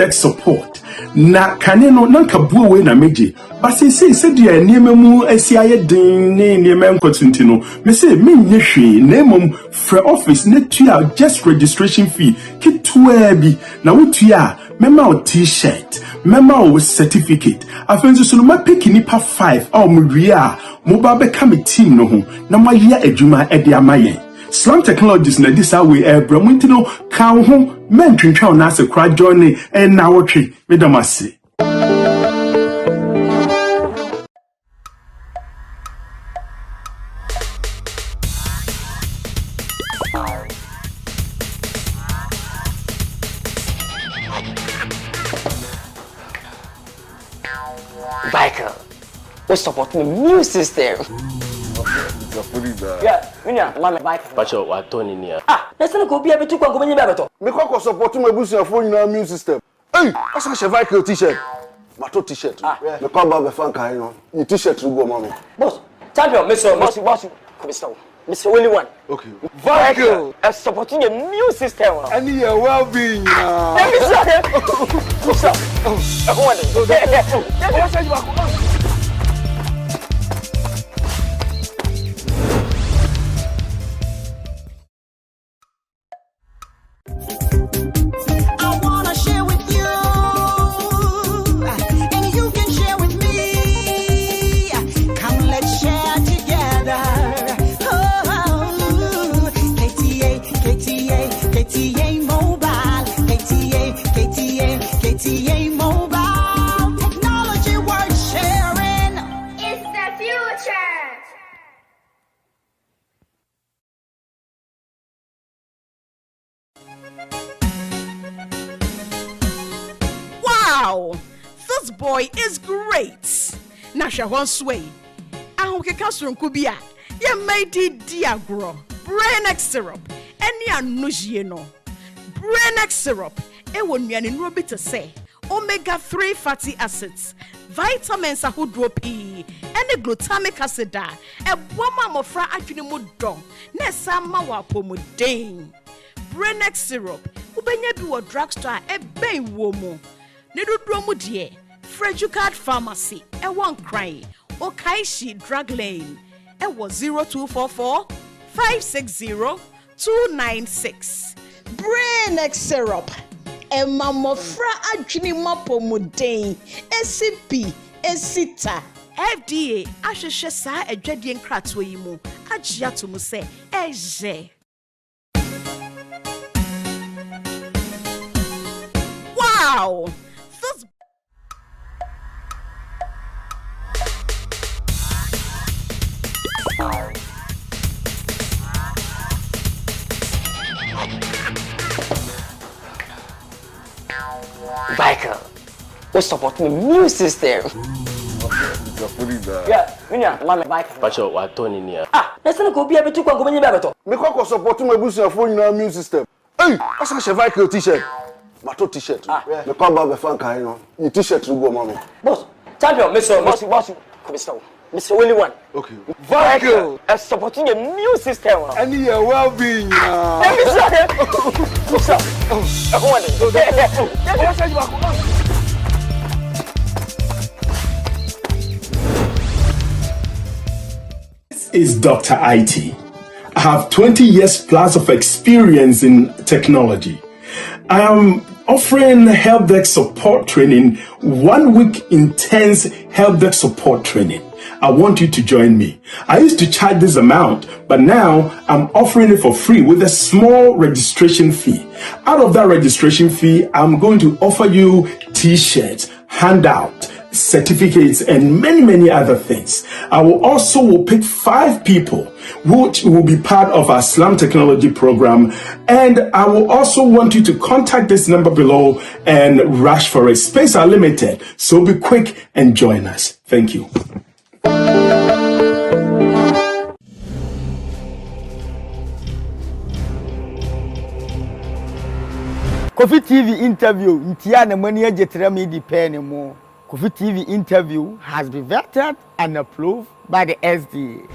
support. Na kaneno nanka buwe na meji. But say dia niema mu asiaye din ne niema nkotintino. Me say me nyehwe na mom free office ne tua just registration fee kitwa bi na wotua mema o t-shirt mema o certificate afenso so no ma pick nipa 5 a mo wie a mo ba be ka me team no ho na ma ye adwuma e de amaye Slam Technologies na this way ebra mo ntino ka ho mentwentwa na ase kra journey e na wotwe medamase.
Michael, we support the new system. Yeah, mama bike.
Pacho wa Tony near.
Ah, let's not go be able to go beto.
Me ko support my business phone in our immune system. Hey, asa she Viking t-shirt. Mato t-shirt. Me ko ba be fan kan no. Ni t-shirt go mama.
Boss, champion, boss. Mr. Willie one.
Okay.
Viking supporting the immune system.
And your well-being.
Let me say.
I wanna share with you, and you can share with me. Come, let's share together. Oh, KTA Mobile, KTA Mobile. Technology worth sharing.
It's the future.
Wow, this boy is great. Nasha one sway. Aho keka sonko bia. Ye made diagro. Brain syrup. Eni anujie no. Brain syrup. E wonnuane no bi to say. Omega-3 fatty acids. Vitamins ahodoɔ pii. Ene glutamic acid a. E boama mofra adwene mu dom. Na esa ma wa pomodin. Brain syrup. Ubenya bi wo drugstore e ben wo mu. Niduduomu die, Frejucard Pharmacy, one cry, Okaishi Drug Lane, 0244 560 296.
Brain syrup, mamofra adwini mapomuden, SCP, esita.
FDA, ahwehwɛ saa adwadie nkratoɔ yi mu, agye ato mu sɛ ɛyɛ. Wow!
Biker, we support the immune system. Yeah, mama bike.
Pacho wa Tony near.
Ah, let's not go be able to go beto.
Me ko support my business phone in our immune system. Hey, asa she Viking t-shirt. Mato t-shirt. Me ko ba be fan kan no. Ni t-shirt go mama.
Boss, champion, Mr. Willie one.
Okay.
Viking supporting the immune system.
And your well-being.
Let me say.
This is Dr. IT. I have 20 years plus of experience in technology. I am offering help desk support training, 1 week intense help desk support training. I want you to join me. I used to charge this amount, but now I'm offering it for free with a small registration fee. Out of that registration fee, I'm going to offer you t-shirts, handout, certificates, and many other things. I will pick 5 people which will be part of our Slum Technology program, and I will also want you to contact this number below and rush for it. Space are limited, so be quick and join us. Thank you.
KOFI TV interview, ntia na mani ajetra me di pen mo. KOFI TV interview has been vetted and approved by the SDA.